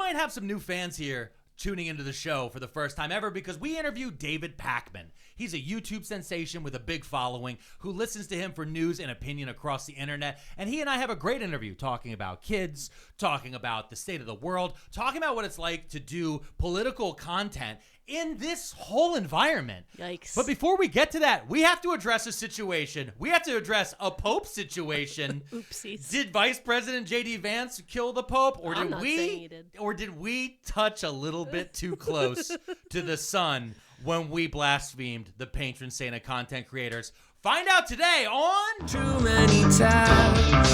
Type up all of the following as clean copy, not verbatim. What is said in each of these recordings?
might have some new fans here tuning into the show for the first time ever because we interviewed David Pakman. He's a YouTube sensation with a big following who listens to him for news and opinion across the internet. And he and I have a great interview talking about kids, talking about the state of the world, talking about what it's like to do political content in this whole environment. Yikes. But before we get to that, we have to address a situation. We have to address a Pope situation. Oopsies. Did Vice President JD Vance kill the Pope, or I'm not saying he did. or did we touch a little bit too close to the sun when we blasphemed the patron saint of content creators? Find out today on Too many times.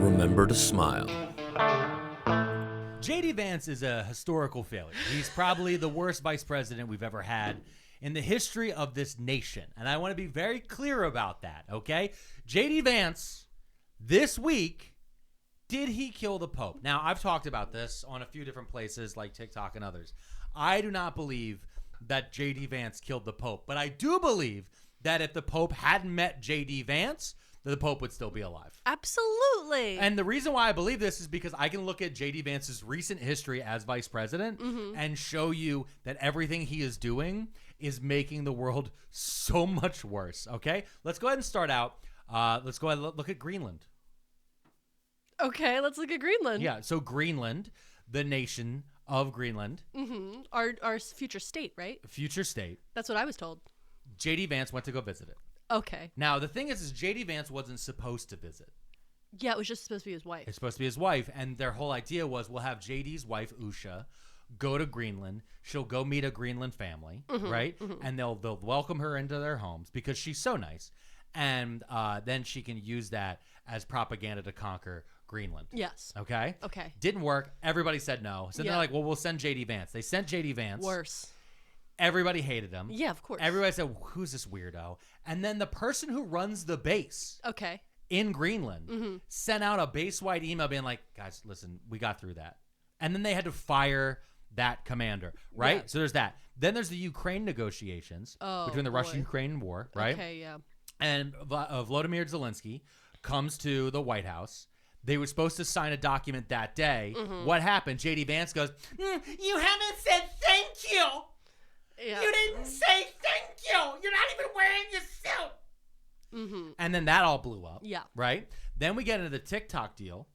Remember to smile. JD Vance is a historical failure. He's probably the worst vice president we've ever had in the history of this nation. And I want to be very clear about that, okay? JD Vance, this week, did he kill the Pope? Now, I've talked about this on a few different places like TikTok and others. I do not believe that JD Vance killed the Pope, but I do believe that if the Pope hadn't met JD Vance, the Pope would still be alive. Absolutely. And the reason why I believe this is because I can look at JD Vance's recent history as vice president and show you that everything he is doing is making the world so much worse. Okay, let's go ahead and start out. Let's go ahead and look at Greenland. Okay, let's look at Greenland. Yeah, so Greenland, the nation of Greenland. Mm-hmm. Our future state, right? Future state. That's what I was told. JD Vance went to go visit it. Okay. Now, the thing is JD Vance wasn't supposed to visit. Yeah, it was just supposed to be his wife. It's supposed to be his wife, and their whole idea was we'll have JD's wife, Usha, go to Greenland. She'll go meet a Greenland family, right? Mm-hmm. And they'll welcome her into their homes because she's so nice. And then she can use that as propaganda to conquer Greenland. Yes. Okay? Okay. Didn't work. Everybody said no. So they're like, well, we'll send JD Vance. They sent JD Vance. Worse. Everybody hated him. Yeah, of course. Everybody said, who's this weirdo? And then the person who runs the base in Greenland sent out a base-wide email being like, guys, listen, we got through that. And then they had to fire that commander, right? Yeah. So there's that. Then there's the Ukraine negotiations between the Russian-Ukraine war, right? Okay, yeah. And Volodymyr Zelensky comes to the White House. They were supposed to sign a document that day. What happened? JD Vance goes, you haven't said thank you. Yeah. You didn't say thank you. You're not even wearing your suit. And then that all blew up. Yeah. Right? Then we get into the TikTok deal.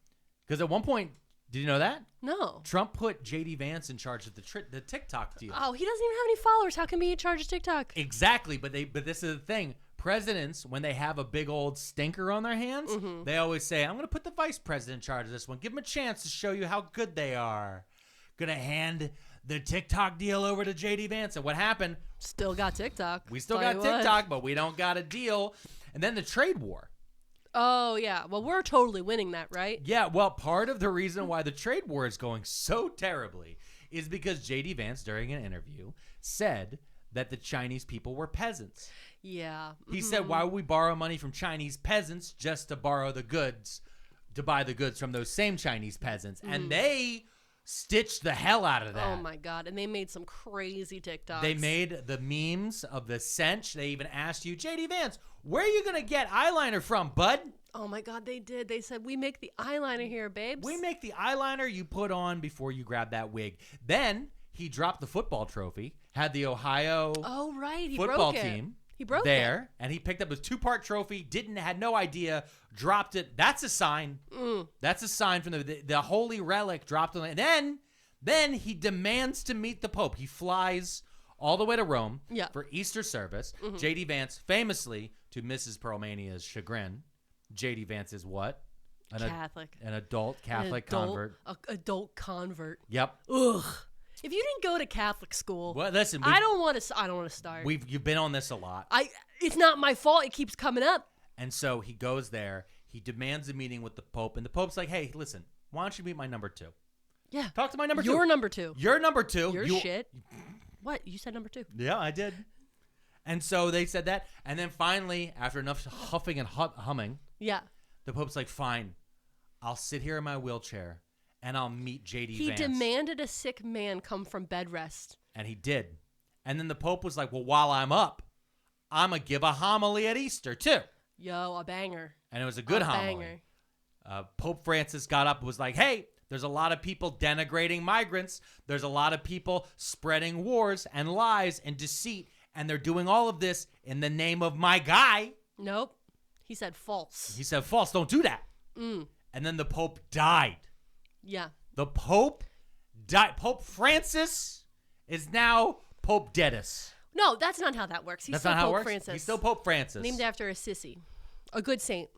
Because at one point, did you know that? No. Trump put JD Vance in charge of the TikTok deal. Oh, he doesn't even have any followers. How can he be in charge of TikTok? Exactly. But this is the thing. Presidents, when they have a big old stinker on their hands, they always say, I'm going to put the vice president in charge of this one. Give them a chance to show you how good they are. Going to hand the TikTok deal over to JD Vance. And what happened? Still got TikTok. We still got TikTok, but we don't got a deal. And then the trade war. Oh, yeah. Well, we're totally winning that, right? Yeah. Well, part of the reason why the trade war is going so terribly is because JD Vance, during an interview, said that the Chinese people were peasants. Yeah. He said, why would we borrow money from Chinese peasants just to borrow the goods, to buy the goods from those same Chinese peasants? And they stitched the hell out of that. Oh my God. And they made some crazy TikToks. They made the memes of the cinch. They even asked you, JD Vance, where are you going to get eyeliner from, bud? Oh my God, they did. They said, we make the eyeliner here, babes. We make the eyeliner you put on before you grab that wig. Then he dropped the football trophy, had the Ohio football team. He broke there, and he picked up his 2-part trophy, had no idea, dropped it. That's a sign. That's a sign from the holy relic dropped on it. And then he demands to meet the Pope. He flies all the way to Rome for Easter service. JD Vance, famously, to Mrs. Pearlmania's chagrin, JD Vance is what? Catholic. An adult Catholic convert. Adult convert. Yep. Ugh. If you didn't go to Catholic school, well, listen, I don't want to start. You've been on this a lot. It's not my fault. It keeps coming up. And so he goes there. He demands a meeting with the Pope, and the Pope's like, "Hey, listen, why don't you meet my number 2? Yeah, talk to my number 2. Your number 2. Your number 2. Your shit. What? You said number 2? Yeah, I did. And so they said that, and then finally, after enough huffing and humming, the Pope's like, "Fine, I'll sit here in my wheelchair." And I'll meet JD Vance. He demanded a sick man come from bed rest. And he did. And then the Pope was like, well, while I'm up, I'm going to give a homily at Easter, too. Yo, a banger. And it was a good homily. Banger. Pope Francis got up and was like, hey, There's a lot of people denigrating migrants. There's a lot of people spreading wars and lies and deceit. And they're doing all of this in the name of my guy. Nope. He said false. He said false. Don't do that. And then the Pope died. Yeah. The Pope died. Pope Francis is now Pope Deadus. No, that's not how that works. He's That's still not how Pope it works? Francis. He's still Pope Francis. Named after a sissy. A good saint.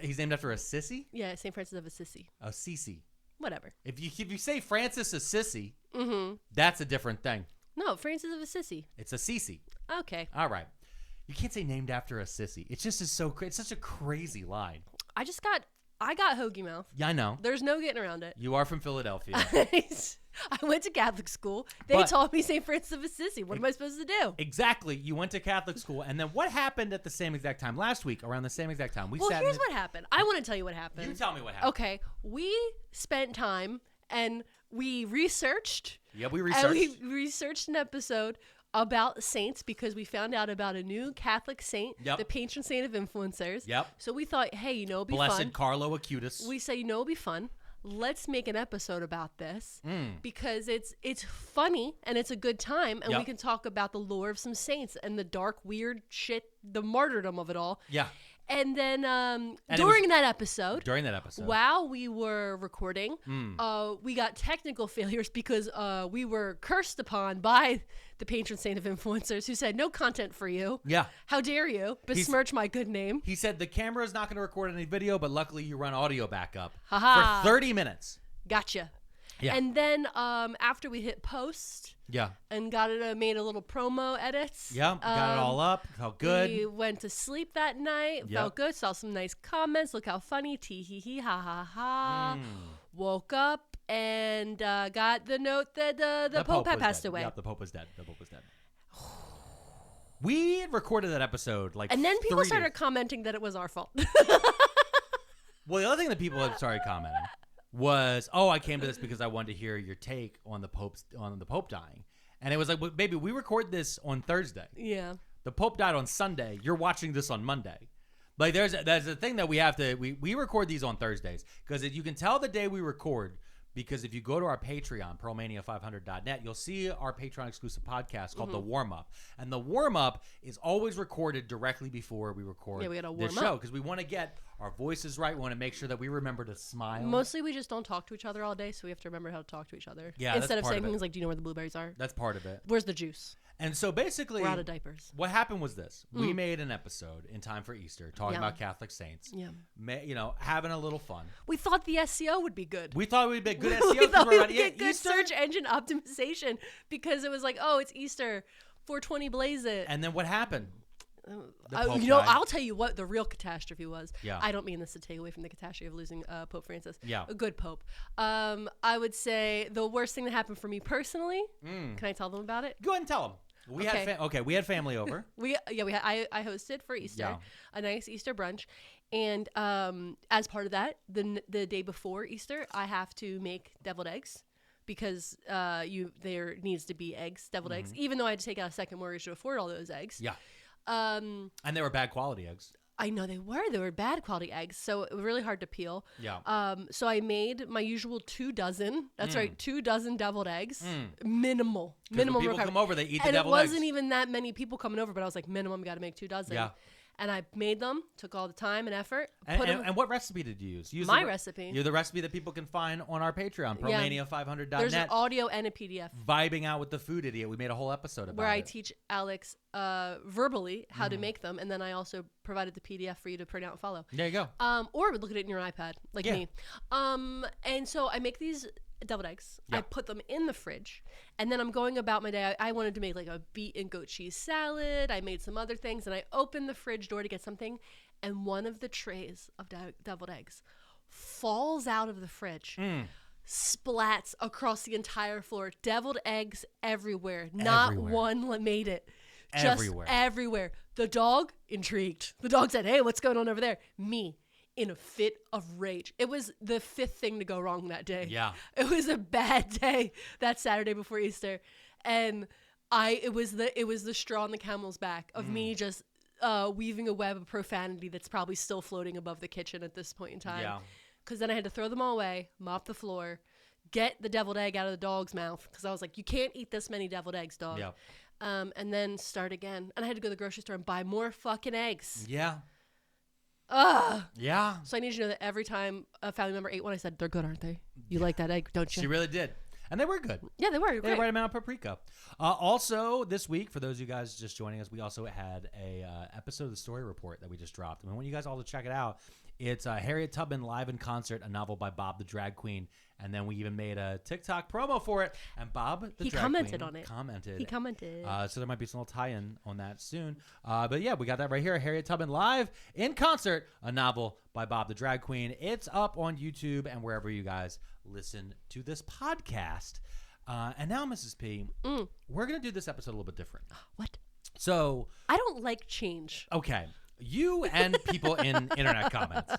He's named after a sissy? Yeah, St. Francis of Assisi. A sissy. Whatever. If you say Francis Assisi, that's a different thing. No, Francis of Assisi. It's a sissy. Okay. All right. You can't say named after a sissy. It's just it's such a crazy line. I got hoagie mouth. Yeah, I know. There's no getting around it. You are from Philadelphia. I went to Catholic school. They taught me St. Francis of Assisi. What am I supposed to do? Exactly. You went to Catholic school, and then what happened at the same exact time last week? Around the same exact time, Here's what happened. I want to tell you what happened. You tell me what happened. Okay, we spent time and we researched. Yeah, we researched. And we researched an episode about saints because we found out about a new Catholic saint, the patron saint of influencers. Yep. So we thought, hey, it'd be Blessed fun. Carlo Acutis. We say, it'd be fun. Let's make an episode about this because it's funny and it's a good time and we can talk about the lore of some saints and the dark, weird shit, the martyrdom of it all. Yeah. And then during that episode, while we were recording, we got technical failures because we were cursed upon by the patron saint of influencers who said, no content for you. Yeah. How dare you besmirch my good name? He said the camera is not going to record any video, but luckily you run audio backup Ha-ha. for 30 minutes. Gotcha. Yeah. And then after we hit post and got it, made a little promo edits. Yeah, got it all up. Felt good. We went to sleep that night. Felt good. Saw some nice comments. Look how funny. Tee hee hee. Ha ha ha. Woke up and got the note that the Pope had passed away. Yeah, the Pope was dead. We had recorded that episode and then people started commenting that it was our fault. Well, the other thing that people had started commenting was, I came to this because I wanted to hear your take on the Pope dying. And it was like, well, baby, we record this on Thursday. Yeah. The Pope died on Sunday. You're watching this on Monday. Like there's a thing that we have to, we record these on Thursdays because you can tell the day we record because if you go to our Patreon, pearlmania500.net, you'll see our Patreon exclusive podcast called The Warm Up. And the Warm Up is always recorded directly before we record this show because we want to get our voices right. We want to make sure that we remember to smile. Mostly we just don't talk to each other all day, so we have to remember how to talk to each other. Yeah, instead of saying of things like, do you know where the blueberries are? That's part of it. Where's the juice? And so basically, we're out of diapers. What happened was this. We made an episode in time for Easter talking about Catholic saints. Yeah. Having a little fun. We thought the SEO would be good. We thought it would be good SEO. We thought we would get good search engine optimization because it was like, it's Easter, 420 blaze it. And then what happened? I'll tell you what the real catastrophe was. Yeah. I don't mean this to take away from the catastrophe of losing Pope Francis. Yeah. A good Pope. I would say the worst thing that happened for me personally. Can I tell them about it? Go ahead and tell them. We had family over. I hosted for Easter, a nice Easter brunch, and as part of that, the day before Easter, I have to make deviled eggs because there needs to be deviled eggs, even though I had to take out a second mortgage to afford all those eggs. Yeah. And they were bad quality eggs. I know they were bad quality eggs, so it was really hard to peel. Yeah. So I made my usual 2 dozen. That's right, 2 dozen deviled eggs. Minimal. When people come over, they eat the deviled eggs. And it wasn't even that many people coming over, but I was like, minimum, got to make 2 dozen. Yeah. And I made them, took all the time and effort. And what recipe did you use? My recipe. You're the recipe that people can find on our Patreon, pearlmania500.net. There's an audio and a PDF. Vibing out with the food idiot. We made a whole episode about it. Where I teach Alex verbally how to make them, and then I also provided the PDF for you to print out and follow. There you go. Or look at it in your iPad, like me. And so I make these deviled eggs. Yep. I put them in the fridge, and then I'm going about my day. I wanted to make like a beet and goat cheese salad. I made some other things, and I opened the fridge door to get something, and one of the trays of deviled eggs falls out of the fridge. Splats across the entire floor. Deviled eggs everywhere. Not one made it. Just everywhere. The dog, intrigued. The dog said, hey, what's going on over there? Me, in a fit of rage. It was the 5th thing to go wrong that day. Yeah. It was a bad day that Saturday before Easter. And it was the straw on the camel's back of me just weaving a web of profanity that's probably still floating above the kitchen at this point in time. Yeah. Because then I had to throw them all away, mop the floor, get the deviled egg out of the dog's mouth because I was like, you can't eat this many deviled eggs, dog. Yeah. And then start again. And I had to go to the grocery store and buy more fucking eggs. Yeah. Ugh. Yeah. So I need you to know that every time a family member ate one, I said, they're good, aren't they? You like that egg, don't you? She really did. And they were good. Yeah, they were. They had Great. the right amount of paprika. Also, this week, for those of you guys just joining us, we also had a episode of the Story Report that we just dropped. And I want you guys all to check it out. It's Harriet Tubman live in concert, a novel by Bob the Drag Queen. And then we even made a TikTok promo for it. And Bob the He Drag commented Queen on it. commented. He commented. So there might be some little tie-in on that soon. But yeah, we got that right here. Harriet Tubman live in concert, a novel by Bob the Drag Queen. It's up on YouTube and wherever you guys listen to this podcast. And now, Mrs. P, we're going to do this episode a little bit different. What? So, I don't like change. okay, you and people in internet comments,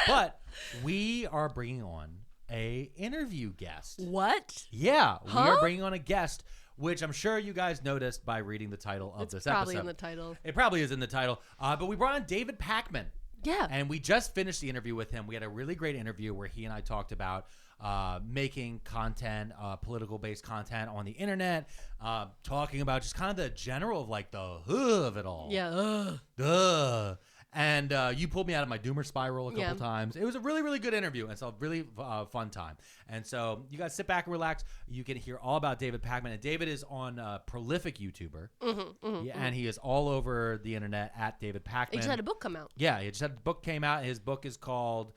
but we are bringing on a interview guest. What? Yeah, we Huh? are bringing on a guest, which I'm sure you guys noticed by reading the title of It's this probably episode. in the title. It probably is in the title. But we brought on David Pakman. Yeah. And we just finished the interview with him. We had a really great interview where he and I talked about making content, political-based content on the internet, talking about just kind of the general of like the of it all. Yeah. And you pulled me out of my doomer spiral a couple Yeah. times. It was a really, really good interview, and so a really fun time. And so you guys sit back and relax. You can hear all about David Pakman. And David is on prolific YouTuber, and he is all over the internet at David Pakman. He just had a book come out. Yeah, he just had a book came out. His book is called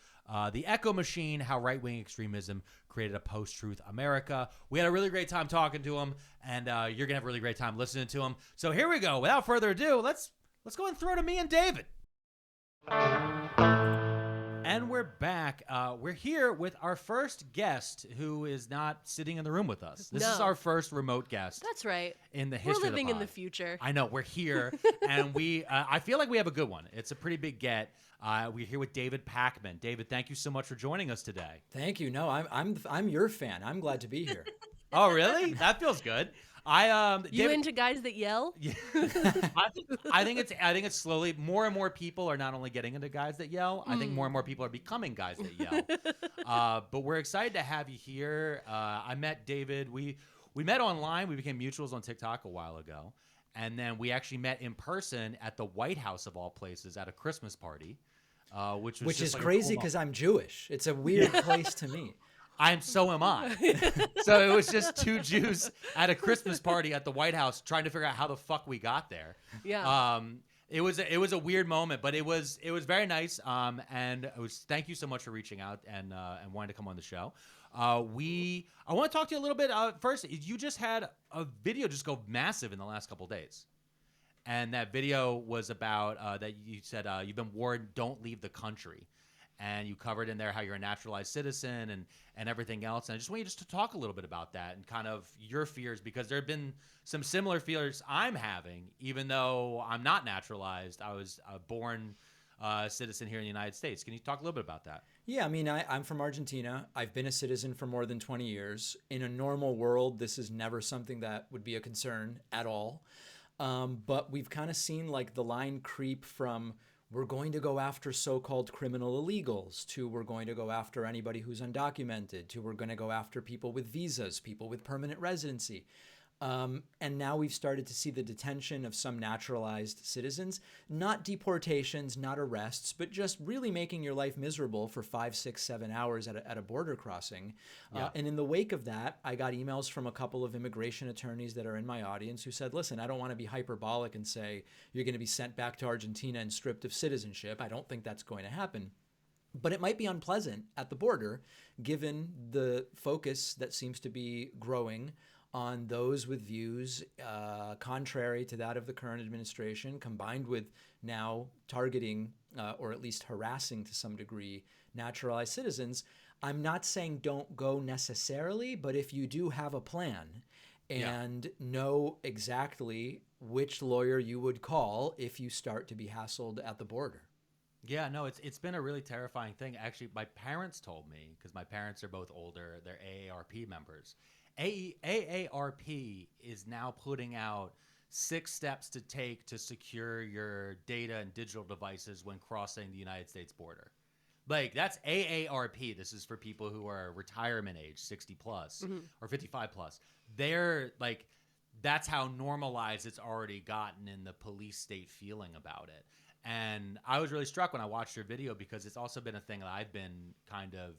The Echo Machine, How Right-Wing Extremism Created a Post-Truth America. We had a really great time talking to him, and you're going to have a really great time listening to him. So here we go. Without further ado, let's go and throw to me and David. And we're back. We're here with our first guest who is not sitting in the room with us. This is No. our first remote guest That's right. in the history We're living of in the pod. future. I know, we're here, and we I feel like we have a good one. It's a pretty big get. We're here with David Pakman. David, thank you so much for joining us today. Thank you. No, I'm your fan. I'm glad to be here. Oh, really? That feels good. You David, into guys that yell? yeah. I think it's slowly more and more people are not only getting into guys that yell. I think more and more people are becoming guys that yell. But we're excited to have you here. I met David. We met online. We became mutuals on TikTok a while ago, and then we actually met in person at the White House of all places at a Christmas party, which Which just is like a crazy cool because I'm Jewish. It's a weird place to meet. So am I. So it was just two Jews at a Christmas party at the White House trying to figure out how the fuck we got there. Yeah. It was a weird moment, but it was very nice. And it was thank you so much for reaching out and wanting to come on the show. I want to talk to you a little bit. First, you just had a video just go massive in the last couple of days. And that video was about that you said you've been warned, don't leave the country. And you covered in there how you're a naturalized citizen and everything else. And I just want you just to talk a little bit about that and kind of your fears, because there have been some similar fears I'm having, even though I'm not naturalized. I was a born citizen here in the United States. Can you talk a little bit about that? Yeah, I mean, I'm from Argentina. I've been a citizen for more than 20 years. In a normal world, this is never something that would be a concern at all. But we've kind of seen like the line creep from we're going to go after so-called criminal illegals to we're going to go after anybody who's undocumented to we're going to go after people with visas, people with permanent residency. And now we've started to see the detention of some naturalized citizens, not deportations, not arrests, but just really making your life miserable for 5, 6, 7 hours at a border crossing. Yeah. And in the wake of that, I got emails from a couple of immigration attorneys that are in my audience who said, listen, I don't want to be hyperbolic and say you're going to be sent back to Argentina and stripped of citizenship. I don't think that's going to happen. But it might be unpleasant at the border, given the focus that seems to be growing on those with views contrary to that of the current administration, combined with now targeting or at least harassing to some degree naturalized citizens. I'm not saying don't go necessarily, but if you do have a plan and know exactly which lawyer you would call if you start to be hassled at the border. Yeah, no, it's been a really terrifying thing. Actually, my parents told me, because my parents are both older, they're AARP members. AARP is now putting out 6 steps to take to secure your data and digital devices when crossing the United States border. Like that's AARP. This is for people who are retirement age, 60 plus or 55 plus. They're like, that's how normalized it's already gotten in the police state feeling about it. And I was really struck when I watched your video because it's also been a thing that I've been kind of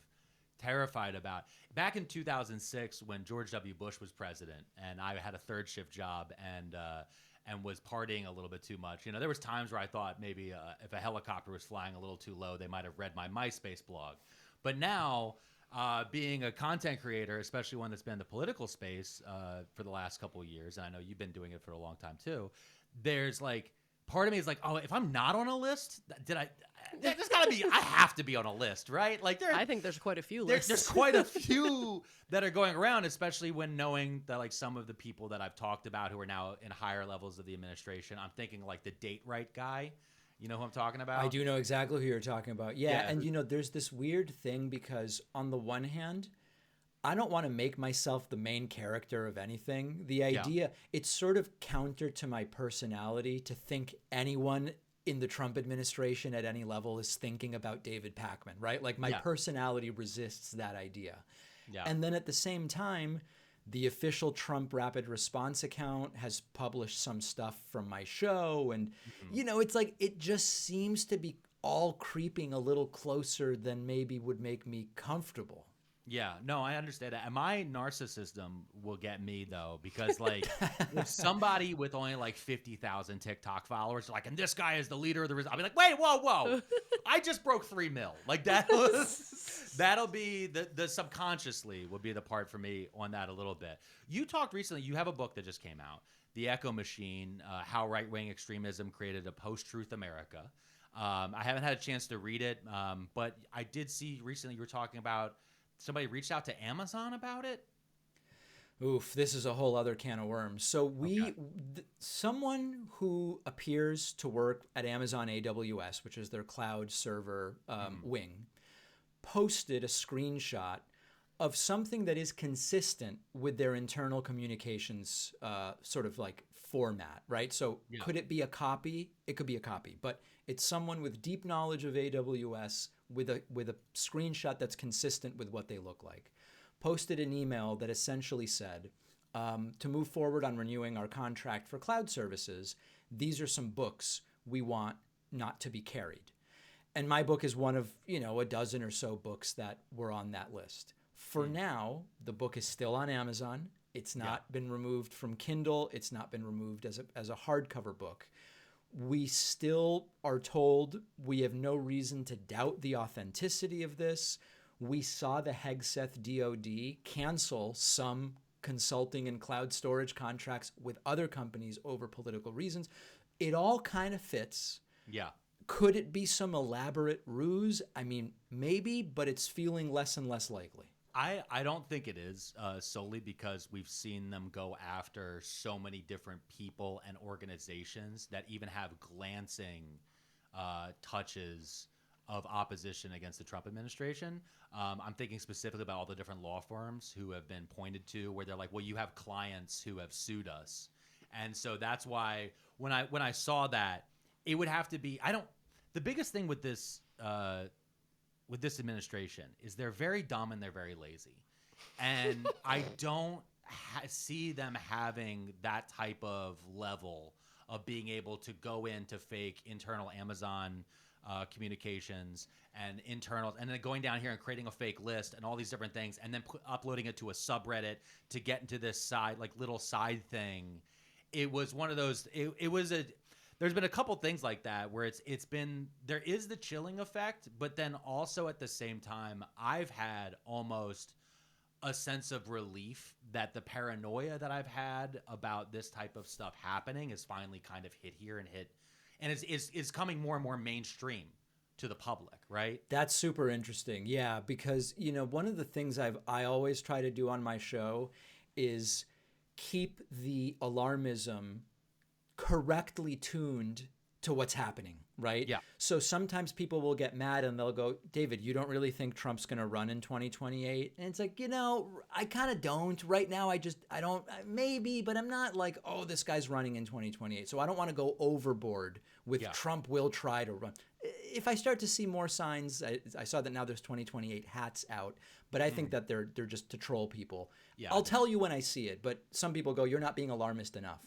terrified about. Back in 2006, when George W. Bush was president, and I had a third shift job and was partying a little bit too much. You know, there was times where I thought maybe if a helicopter was flying a little too low, they might have read my MySpace blog. But now, being a content creator, especially one that's been in the political space for the last couple of years, and I know you've been doing it for a long time too, there's like, part of me is like, oh, if I'm not on a list, there's got to be, I have to be on a list, right? Like I think there's quite a few lists. There's quite a few that are going around, especially when knowing that like some of the people that I've talked about who are now in higher levels of the administration, I'm thinking like the date right guy. You know who I'm talking about? I do know exactly who you're talking about. Yeah. Yeah. And you know, there's this weird thing because on the one hand, I don't want to make myself the main character of anything. The idea, it's sort of counter to my personality to think anyone in the Trump administration at any level is thinking about David Pakman, right? Like my personality resists that idea. Yeah. And then at the same time, the official Trump Rapid Response account has published some stuff from my show. And, you know, it's like, it just seems to be all creeping a little closer than maybe would make me comfortable. Yeah, no, I understand that. And my narcissism will get me though, because like if somebody with only like 50,000 TikTok followers, like, and this guy is the leader of the, I'll be like, wait, whoa, I just broke 3 mil. Like that'll be the subconsciously would be the part for me on that a little bit. You talked recently, you have a book that just came out, The Echo Machine, How Right-Wing Extremism Created a Post-Truth America. I haven't had a chance to read it, but I did see recently you were talking about somebody reached out to Amazon about it. Oof, this is a whole other can of worms. So someone who appears to work at Amazon AWS, which is their cloud server wing, posted a screenshot of something that is consistent with their internal communications sort of like format, right? So could it be a copy? It could be a copy, but it's someone with deep knowledge of AWS with a screenshot that's consistent with what they look like. Posted an email that essentially said, to move forward on renewing our contract for cloud services, these are some books we want not to be carried. And my book is one of, you know, a dozen or so books that were on that list. For now, the book is still on Amazon. It's not been removed from Kindle. It's not been removed as a hardcover book. We still are told we have no reason to doubt the authenticity of this. We saw the Hegseth DoD cancel some consulting and cloud storage contracts with other companies over political reasons. It all kind of fits. Yeah. Could it be some elaborate ruse? I mean, maybe, but it's feeling less and less likely. I don't think it is solely because we've seen them go after so many different people and organizations that even have glancing touches of opposition against the Trump administration. I'm thinking specifically about all the different law firms who have been pointed to where they're like, well, you have clients who have sued us. And so that's why when I saw that, it would have to be, the biggest thing with this administration is they're very dumb and they're very lazy. And I don't see them having that type of level of being able to go into fake internal Amazon communications and internals, and then going down here and creating a fake list and all these different things, and then uploading it to a subreddit to get into this side, like little side thing. It was one of those, there's been a couple things like that where there is the chilling effect, but then also at the same time, I've had almost a sense of relief that the paranoia that I've had about this type of stuff happening is finally kind of hit here and is coming more and more mainstream to the public, right? That's super interesting. Yeah, because, you know, one of the things I always try to do on my show is keep the alarmism correctly tuned to what's happening, right? Yeah. So sometimes people will get mad and they'll go, David, you don't really think Trump's going to run in 2028? And it's like, you know, I kind of don't. Right now, I don't, maybe, but I'm not like, oh, this guy's running in 2028. So I don't want to go overboard with Trump will try to run. if I start to see more signs, I saw that now there's 2028 hats out, but I think that they're just to troll people. Yeah. I'll tell you when I see it, but some people go, you're not being alarmist enough.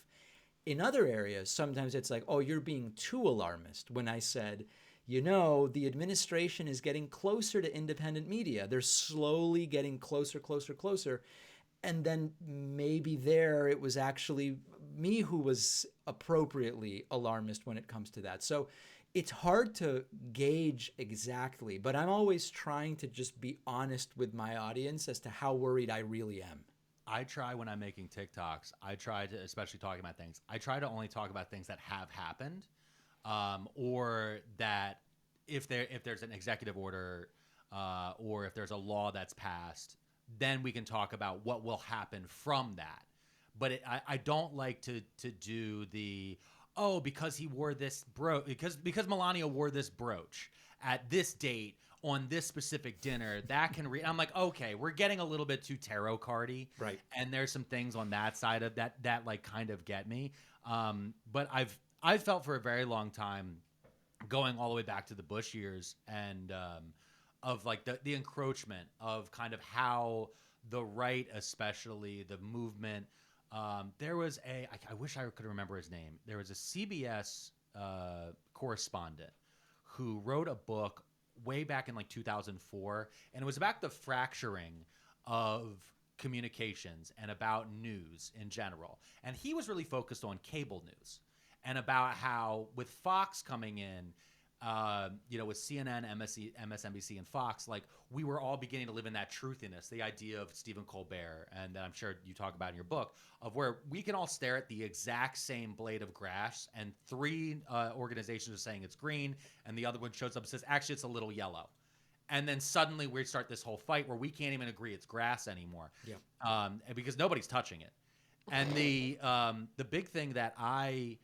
In other areas, sometimes it's like, oh, you're being too alarmist. When I said, the administration is getting closer to independent media. They're slowly getting closer. And then maybe there it was actually me who was appropriately alarmist when it comes to that. So it's hard to gauge exactly, but I'm always trying to just be honest with my audience as to how worried I really am. I try when I'm making TikToks, I try to, especially talking about things, I try to only talk about things that have happened, or that if there's an executive order, or if there's a law that's passed, then we can talk about what will happen from that. But I don't like to do the, because he wore this brooch, because Melania wore this brooch at this date on this specific dinner, that can I'm like, okay, we're getting a little bit too tarot cardy. Right. And there's some things on that side of that like kind of get me. But I've felt for a very long time, going all the way back to the Bush years, and of like the encroachment of kind of how the right, especially the movement, there was I wish I could remember his name. There was a CBS correspondent who wrote a book way back in like 2004, and it was about the fracturing of communications and about news in general. And he was really focused on cable news and about how with Fox coming in, with CNN, MSNBC, and Fox, like we were all beginning to live in that truthiness, the idea of Stephen Colbert, and that I'm sure you talk about in your book, of where we can all stare at the exact same blade of grass, and three organizations are saying it's green, and the other one shows up and says, actually, it's a little yellow. And then suddenly we start this whole fight where we can't even agree it's grass anymore. Yeah. Because nobody's touching it. And the big thing that I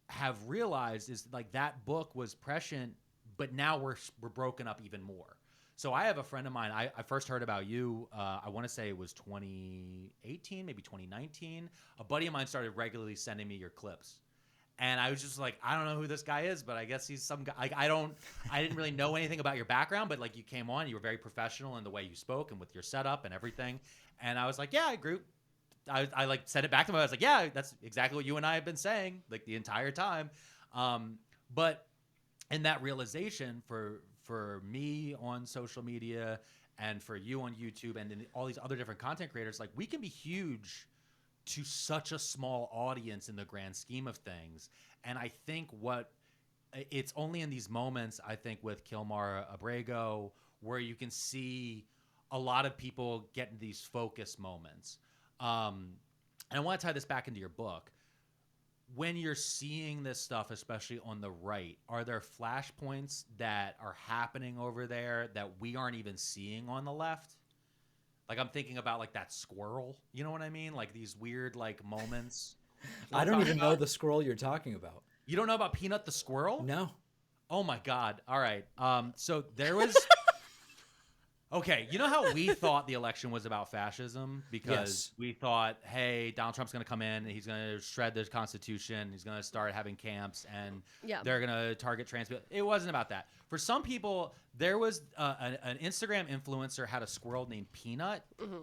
have realized is like that book was prescient, but now we're broken up even more. So I have a friend of mine, I first heard about you, I want to say it was 2018, maybe 2019. A buddy of mine started regularly sending me your clips. And I was just like, I don't know who this guy is, but I guess he's some guy. Like, I didn't really know anything about your background, but like you came on, you were very professional in the way you spoke and with your setup and everything. And I was like, yeah, I agree. I like said it back to him. I was like, yeah, that's exactly what you and I have been saying like the entire time. But in that realization for me on social media and for you on YouTube and then all these other different content creators, like we can be huge to such a small audience in the grand scheme of things. And I think it's only in these moments, I think with Kilmar Abrego, where you can see a lot of people get in these focus moments. And I want to tie this back into your book. When you're seeing this stuff, especially on the right, are there flashpoints that are happening over there that we aren't even seeing on the left? Like I'm thinking about like that squirrel, you know what I mean? Like these weird like moments. I don't even know the squirrel you're talking about. You don't know about Peanut the squirrel? No. Oh my God. All right. So there was okay, you know how we thought the election was about fascism? Because we thought, hey, Donald Trump's going to come in and he's going to shred the Constitution. He's going to start having camps and they're going to target trans people. It wasn't about that. For some people, there was an Instagram influencer had a squirrel named Peanut. Mm-hmm.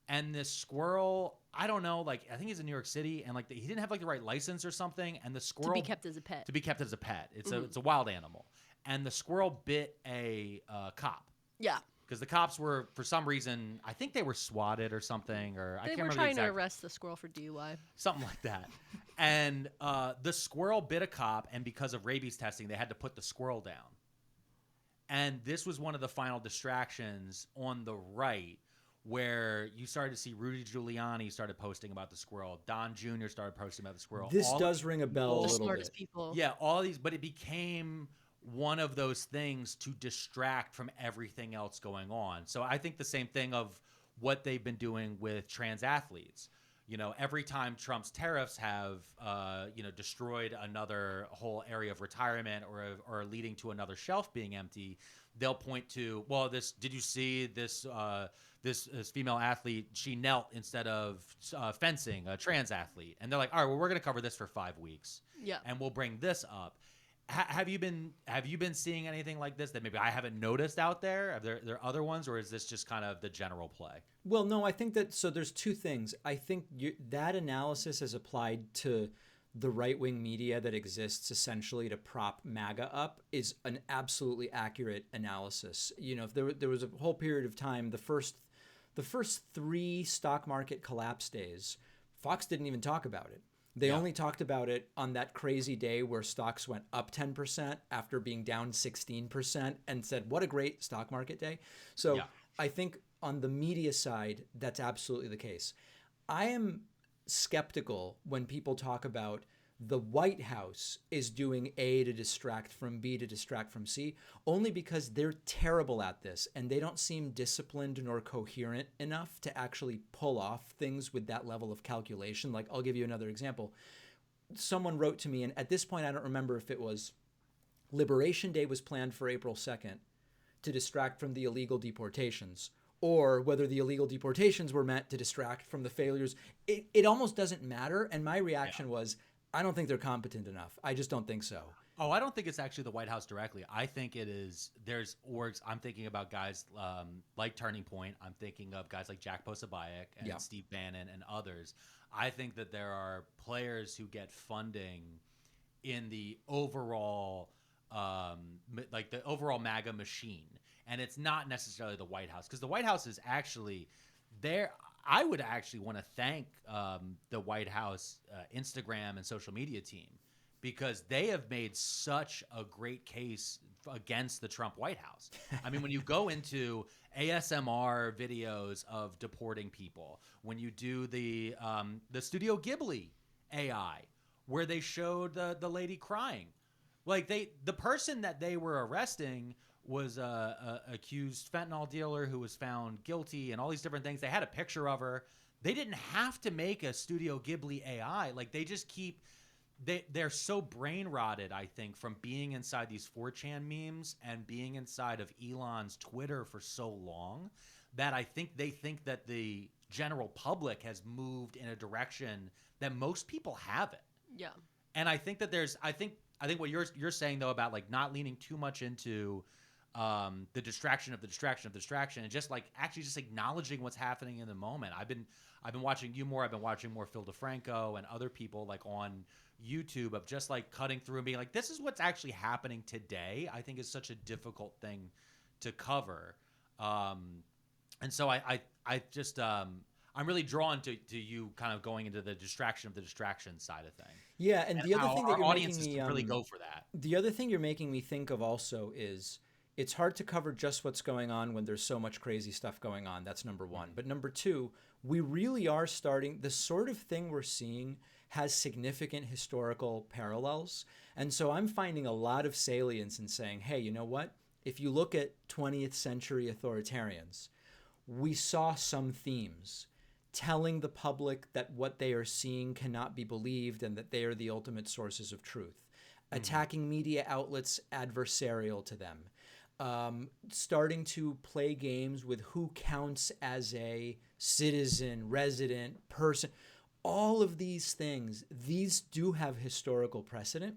And this squirrel, I don't know, like I think he's in New York City, and like he didn't have like the right license or something. And the squirrel to be kept as a pet. It's a wild animal. And the squirrel bit a cop. Yeah. Because the cops were, for some reason, I think they were swatted or something, or I can't remember. They were trying to arrest the squirrel for DUI. Something like that. And the squirrel bit a cop, and because of rabies testing, they had to put the squirrel down. And this was one of the final distractions on the right, where you started to see Rudy Giuliani started posting about the squirrel. Don Jr. started posting about the squirrel. This does ring a bell a little bit. The smartest people. Yeah, all these, but it became one of those things to distract from everything else going on. So I think the same thing of what they've been doing with trans athletes. You know, every time Trump's tariffs have, destroyed another whole area of retirement or leading to another shelf being empty, they'll point to, well, did you see this female athlete? She knelt instead of fencing, a trans athlete. And they're like, all right, well, we're going to cover this for 5 weeks. Yeah. And we'll bring this up. Have you been seeing anything like this that maybe I haven't noticed out there? Are there other ones, or is this just kind of the general play? Well, no, I think that so there's two things. I think that analysis is applied to the right-wing media that exists essentially to prop MAGA up is an absolutely accurate analysis. You know, if there was a whole period of time, the first 3 stock market collapse days, Fox didn't even talk about it. They only talked about it on that crazy day where stocks went up 10% after being down 16% and said, what a great stock market day. So I think on the media side, that's absolutely the case. I am skeptical when people talk about the White House is doing A to distract from B to distract from C, only because they're terrible at this and they don't seem disciplined nor coherent enough to actually pull off things with that level of calculation. Like, I'll give you another example. Someone wrote to me, and at this point, I don't remember if it was Liberation Day was planned for April 2nd to distract from the illegal deportations, or whether the illegal deportations were meant to distract from the failures. It almost doesn't matter. And my reaction was, I don't think they're competent enough. I just don't think so. Oh, I don't think it's actually the White House directly. I think it is, there's orgs. I'm thinking about guys like Turning Point. I'm thinking of guys like Jack Posobiec and Steve Bannon and others. I think that there are players who get funding in the overall, like the overall MAGA machine. And it's not necessarily the White House, because the White House is actually there. I would actually want to thank the White House Instagram and social media team, because they have made such a great case against the Trump White House. I mean, when you go into ASMR videos of deporting people, when you do the Studio Ghibli AI, where they showed the lady crying, like the person that they were arresting was a accused fentanyl dealer who was found guilty and all these different things. They had a picture of her. They didn't have to make a Studio Ghibli AI. Like, they just keep, they're so brain rotted, I think, from being inside these 4chan memes and being inside of Elon's Twitter for so long, that I think they think that the general public has moved in a direction that most people haven't. Yeah. And I think that I think what you're saying, though, about like not leaning too much into the distraction of the distraction of the distraction, and just like actually just acknowledging what's happening in the moment. I've been watching you more. I've been watching more Phil DeFranco and other people like on YouTube, of just like cutting through and being like, this is what's actually happening today. I think is such a difficult thing to cover. And so I just I'm really drawn to you kind of going into the distraction of the distraction side of thing. Yeah, and the other thing that you're making me really go for that. The other thing you're making me think of also is, it's hard to cover just what's going on when there's so much crazy stuff going on. That's number one. But number two, we really are starting, the sort of thing we're seeing has significant historical parallels. And so I'm finding a lot of salience in saying, hey, you know what? If you look at 20th century authoritarians, we saw some themes telling the public that what they are seeing cannot be believed and that they are the ultimate sources of truth. Attacking media outlets adversarial to them. Starting to play games with who counts as a citizen, resident, person. All of these things, these do have historical precedent.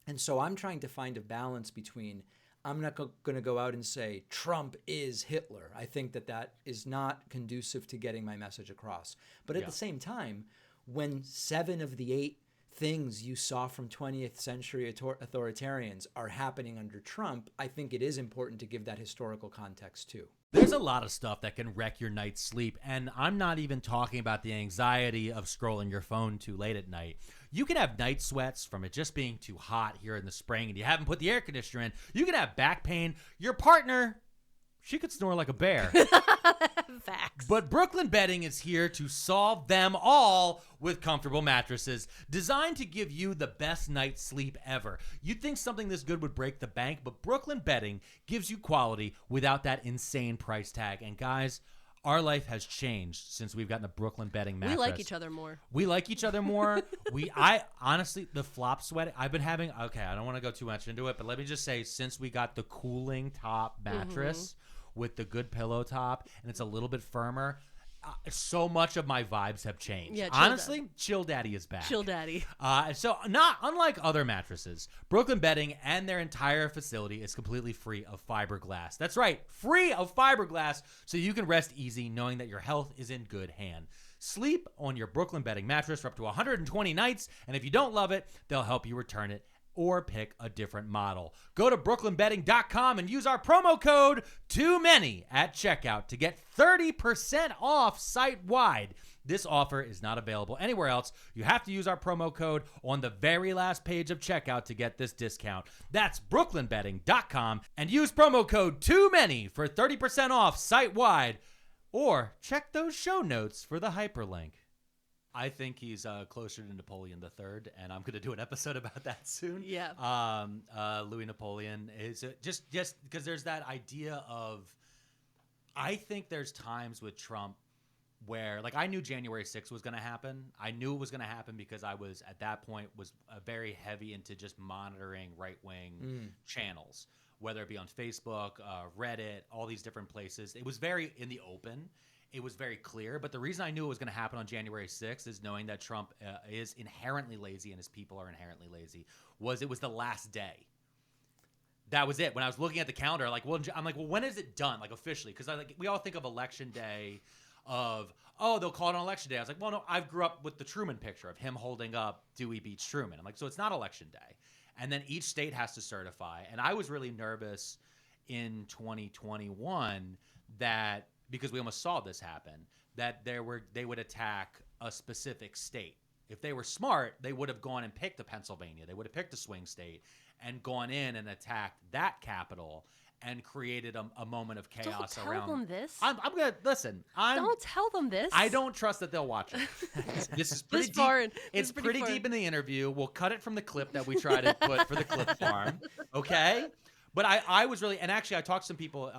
And so I'm trying to find a balance between, I'm not going to go out and say Trump is Hitler. I think that is not conducive to getting my message across. But at the same time, when 7 of the 8 things you saw from 20th century authoritarians are happening under Trump, I think it is important to give that historical context too. There's a lot of stuff that can wreck your night's sleep, and I'm not even talking about the anxiety of scrolling your phone too late at night. You can have night sweats from it just being too hot here in the spring and you haven't put the air conditioner in. You can have back pain. Your partner, she could snore like a bear. Facts. But Brooklyn Bedding is here to solve them all with comfortable mattresses designed to give you the best night's sleep ever. You'd think something this good would break the bank, but Brooklyn Bedding gives you quality without that insane price tag. And guys, our life has changed since we've gotten a Brooklyn Bedding mattress. We like each other more. We like each other more. I honestly, the flop sweat I've been having, okay, I don't want to go too much into it, but let me just say, since we got the cooling top mattress with the good pillow top, and it's a little bit firmer, So much of my vibes have changed. Yeah, honestly, Chill Daddy is back. Chill Daddy. So not unlike other mattresses, Brooklyn Bedding and their entire facility is completely free of fiberglass. That's right, free of fiberglass, so you can rest easy knowing that your health is in good hand. Sleep on your Brooklyn Bedding mattress for up to 120 nights, and if you don't love it, they'll help you return it or pick a different model. Go to brooklynbedding.com and use our promo code TOOMANY at checkout to get 30% off site-wide. This offer is not available anywhere else. You have to use our promo code on the very last page of checkout to get this discount. That's brooklynbedding.com and use promo code TOOMANY for 30% off site-wide, or check those show notes for the hyperlink. I think he's closer to Napoleon III, and I'm going to do an episode about that soon. Yeah. Louis Napoleon is just because there's that idea of, I think there's times with Trump where, like, I knew January 6th was going to happen. I knew it was going to happen because I was, at that point, was very heavy into just monitoring right-wing channels, whether it be on Facebook, Reddit, all these different places. It was very in the open. It was very clear, but the reason I knew it was going to happen on January 6th is knowing that Trump is inherently lazy and his people are inherently lazy. It was the last day. That was it. When I was looking at the calendar, I'm like, when is it done, like, officially? Because we all think of election day of, oh, they'll call it on election day. I was like, well, no, I grew up with the Truman picture of him holding up Dewey beats Truman. I'm like, so it's not election day. And then each state has to certify. And I was really nervous in 2021 that, because we almost saw this happen, that they would attack a specific state. If they were smart, they would have gone and picked a Pennsylvania. They would have picked a swing state and gone in and attacked that capital and created a moment of chaos around. Don't tell them this. I'm gonna listen. Don't tell them this. I don't trust that they'll watch it. This is pretty deep. It's pretty deep in the interview. We'll cut it from the clip that we try to put for the clip farm. Okay. But I was really, and actually I talked to some people,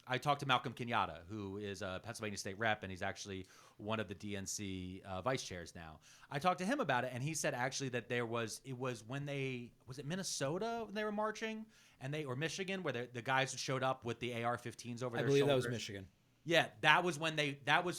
I talked to Malcolm Kenyatta, who is a Pennsylvania state rep, and he's actually one of the DNC vice chairs now. I talked to him about it, and he said actually that it was when was it Minnesota when they were marching, or Michigan, where the guys showed up with the AR-15s over their shoulders? I believe that was Michigan. Yeah, that was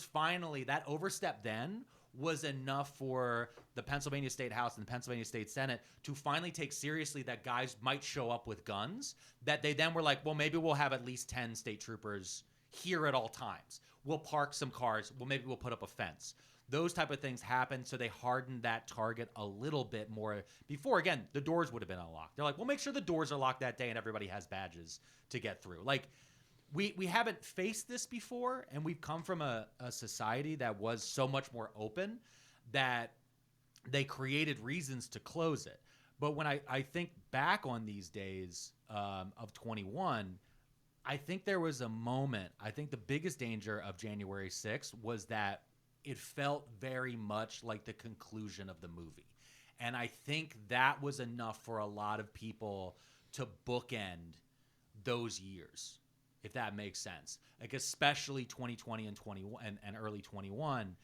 finally, that overstep then was enough for the Pennsylvania State House and the Pennsylvania State Senate to finally take seriously that guys might show up with guns, that they then were like, well, maybe we'll have at least 10 state troopers here at all times. We'll park some cars. Maybe we'll put up a fence. Those type of things happened, so they hardened that target a little bit more. Before, again, the doors would have been unlocked. They're like, we'll make sure the doors are locked that day and everybody has badges to get through. Like, we haven't faced this before, and we've come from a society that was so much more open that they created reasons to close it. But when I think back on these days of 21, I think there was a moment. I think the biggest danger of January 6th was that it felt very much like the conclusion of the movie. And I think that was enough for a lot of people to bookend those years, if that makes sense. Like, especially 2020 and 21 and early 21,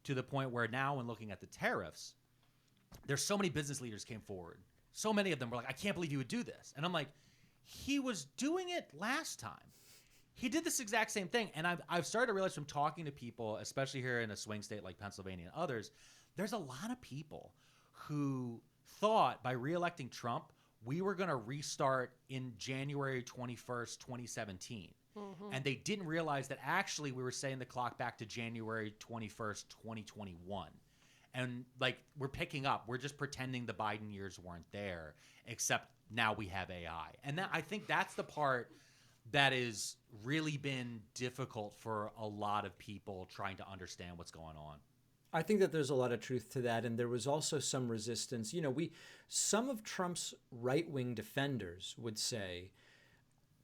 to the point where now, when looking at the tariffs, there's so many business leaders came forward. So many of them were like, I can't believe you would do this. And I'm like, he was doing it last time. He did this exact same thing. And I've started to realize from talking to people, especially here in a swing state like Pennsylvania and others, there's a lot of people who thought by reelecting Trump, we were going to restart in January 21st, 2017. Mm-hmm. And they didn't realize that actually we were setting the clock back to January 21st, 2021. And like, we're picking up. We're just pretending the Biden years weren't there, except now we have AI. And I think that's the part that has really been difficult for a lot of people trying to understand what's going on. I think that there's a lot of truth to that, and there was also some resistance. You know, some of Trump's right-wing defenders would say,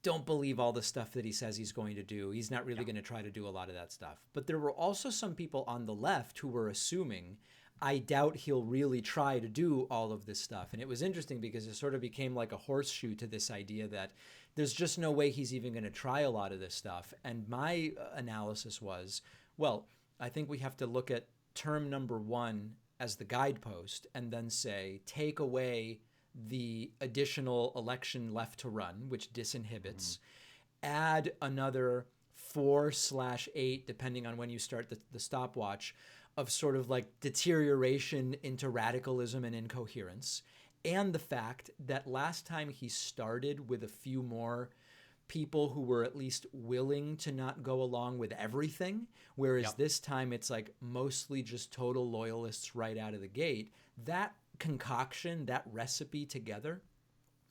don't believe all the stuff that he says he's going to do. He's not really going to try to do a lot of that stuff. But there were also some people on the left who were assuming, I doubt he'll really try to do all of this stuff. And it was interesting because it sort of became like a horseshoe to this idea that there's just no way he's even going to try a lot of this stuff. And my analysis was, well, I think we have to look at term number one as the guidepost and then say, take away the additional election left to run, which disinhibits, add another 4/8, depending on when you start the stopwatch, of sort of like deterioration into radicalism and incoherence. And the fact that last time he started with a few more people who were at least willing to not go along with everything, whereas this time it's like mostly just total loyalists right out of the gate. That concoction, that recipe together,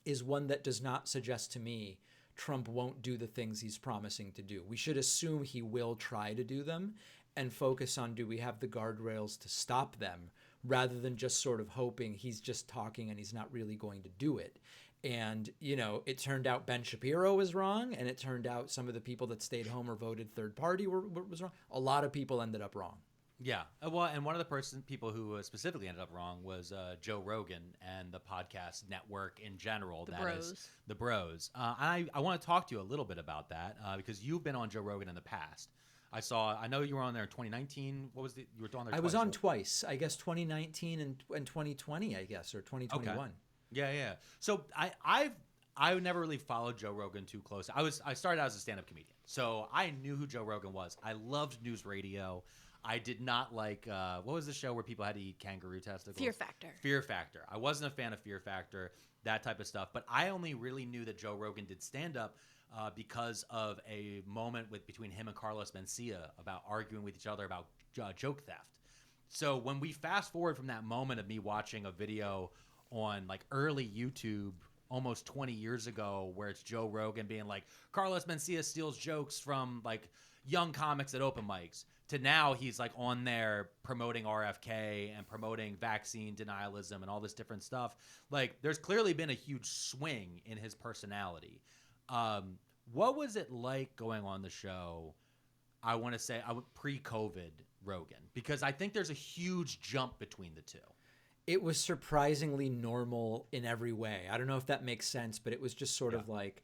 is one that does not suggest to me Trump won't do the things he's promising to do. We should assume he will try to do them and focus on, do we have the guardrails to stop them, rather than just sort of hoping he's just talking and he's not really going to do it. And, you know, it turned out Ben Shapiro was wrong, and it turned out some of the people that stayed home or voted third party was wrong. A lot of people ended up wrong. Yeah. Well, and one of the people who specifically ended up wrong was Joe Rogan and the podcast network in general. The Bros. I want to talk to you a little bit about that because you've been on Joe Rogan in the past. I know you were on there in 2019. What was you were on there? I was on twice. I guess 2019 and 2020. I guess, or 2021. Okay. Yeah. So I never really followed Joe Rogan too close. I started out as a stand-up comedian, so I knew who Joe Rogan was. I loved news radio. I did not like what was the show where people had to eat kangaroo testicles? Fear Factor. I wasn't a fan of Fear Factor, that type of stuff. But I only really knew that Joe Rogan did stand-up because of a moment between him and Carlos Mencia about arguing with each other about joke theft. So when we fast forward from that moment of me watching a video on like early YouTube almost 20 years ago where it's Joe Rogan being like, Carlos Mencia steals jokes from like young comics at open mics, to now he's like on there promoting RFK and promoting vaccine denialism and all this different stuff. Like there's clearly been a huge swing in his personality. What was it like going on the show? I want to say pre-COVID Rogan, because I think there's a huge jump between the two. It was surprisingly normal in every way. I don't know if that makes sense, but it was just sort of like,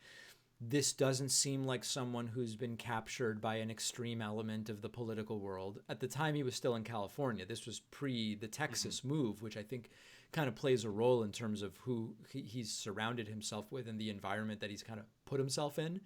this doesn't seem like someone who's been captured by an extreme element of the political world. At the time, he was still in California. This was pre the Texas move, which I think kind of plays a role in terms of who he's surrounded himself with and the environment that he's kind of put himself in.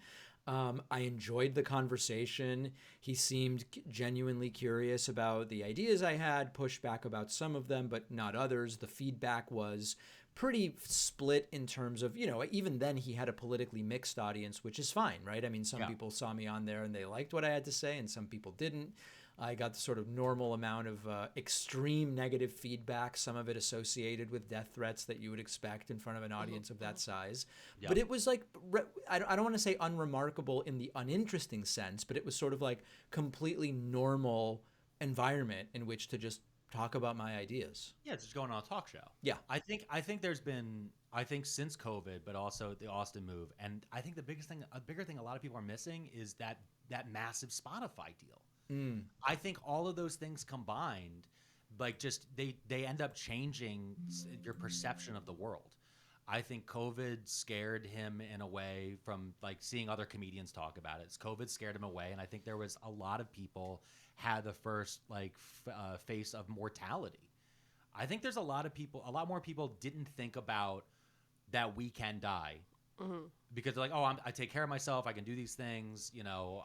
I enjoyed the conversation. He seemed genuinely curious about the ideas I had, pushed back about some of them, but not others. The feedback was pretty split in terms of, you know, even then he had a politically mixed audience, which is fine, right? I mean, some people saw me on there and they liked what I had to say, and some people didn't. I got the sort of normal amount of extreme negative feedback, some of it associated with death threats that you would expect in front of an audience of that size. Yep. But it was like, I don't want to say unremarkable in the uninteresting sense, but it was sort of like completely normal environment in which to just talk about my ideas. Yeah, it's just going on a talk show. Yeah. I think there's been, since COVID, but also the Austin move, and I think a bigger thing a lot of people are missing is that massive Spotify deal. I think all of those things combined, like just they end up changing your perception of the world. I think COVID scared him in a way from like seeing other comedians talk about it. COVID scared him away, and I think there was a lot of people had the first face of mortality. I think there's a lot more people didn't think about that we can die. Because they're like, oh, I take care of myself. I can do these things. You know,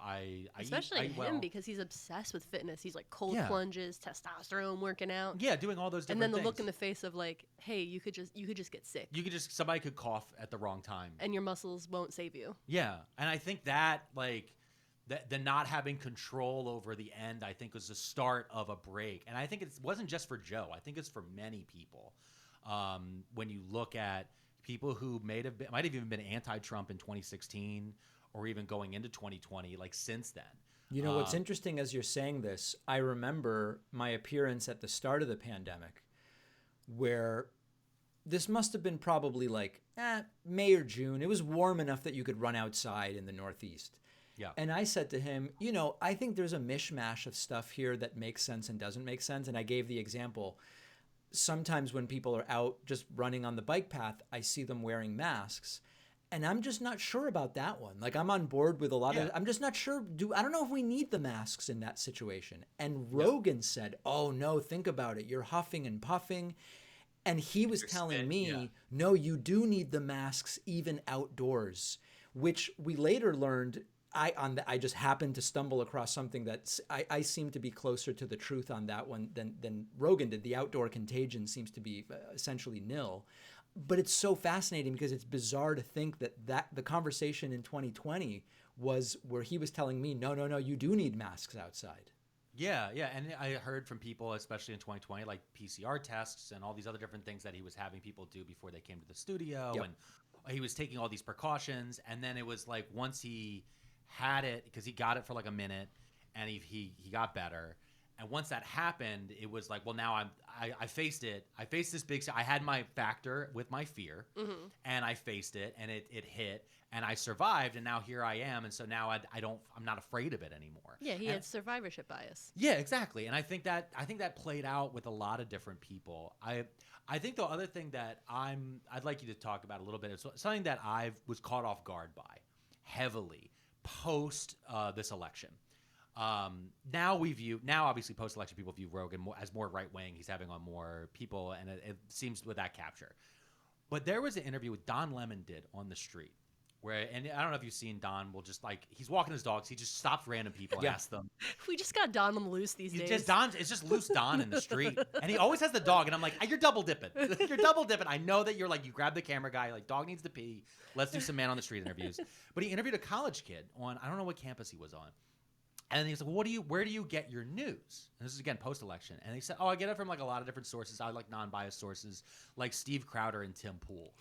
especially I eat him well. Because he's obsessed with fitness. He's like cold plunges, testosterone, working out. Yeah, doing all those different things. And then the things. look in the face of like, hey, you could just get sick. Somebody could cough at the wrong time, and your muscles won't save you. Yeah, and I think that the not having control over the end, I think, was the start of a break. And I think it wasn't just for Joe. I think it's for many people. When you look at people who might have even been anti-Trump in 2016 or even going into 2020, like since then. You know, what's interesting as you're saying this, I remember my appearance at the start of the pandemic where this must have been probably like May or June. It was warm enough that you could run outside in the Northeast. Yeah. And I said to him, you know, I think there's a mishmash of stuff here that makes sense and doesn't make sense. And I gave the example. Sometimes when people are out just running on the bike path, I see them wearing masks. And I'm just not sure about that one. Like, I'm on board with a lot of, I'm just not sure. I don't know if we need the masks in that situation. And Rogan said, oh no, think about it. You're huffing and puffing. And he was telling me, no, you do need the masks even outdoors, which we later learned I just happened to stumble across something that I seem to be closer to the truth on that one than Rogan did. The outdoor contagion seems to be essentially nil. But it's so fascinating because it's bizarre to think that the conversation in 2020 was where he was telling me, no, you do need masks outside. Yeah, and I heard from people, especially in 2020, like PCR tests and all these other different things that he was having people do before they came to the studio. Yep. And he was taking all these precautions. And then it was like once he had it, because he got it for like a minute and he got better. And once that happened, it was like, well, now I faced it. I faced this big, I had my factor with my fear, and I faced it, and it hit, and I survived, and now here I am, and so now I'm not afraid of it anymore. Yeah, he had survivorship bias. Yeah, exactly, and I think that played out with a lot of different people. I think the other thing that I'd like you to talk about a little bit is something that I was caught off guard by heavily post this election. Now obviously post-election people view Rogan as more right-wing. He's having on more people, and it seems with that capture. But there was an interview with Don Lemon did on the street where, and I don't know if you've seen Don, will just like, he's walking his dogs. He just stops random people and asks them. We just got Don on the loose these days. It's just loose Don in the street. And he always has the dog. And I'm like, you're double dipping. You're double dipping. I know that you're like, you grab the camera guy, like dog needs to pee. Let's do some man on the street interviews. But he interviewed a college kid on, I don't know what campus he was on. And he's like, well, where do you get your news? And this is, again, post-election. And he said, I get it from, like, a lot of different sources. I like non-biased sources, like Steve Crowder and Tim Pool.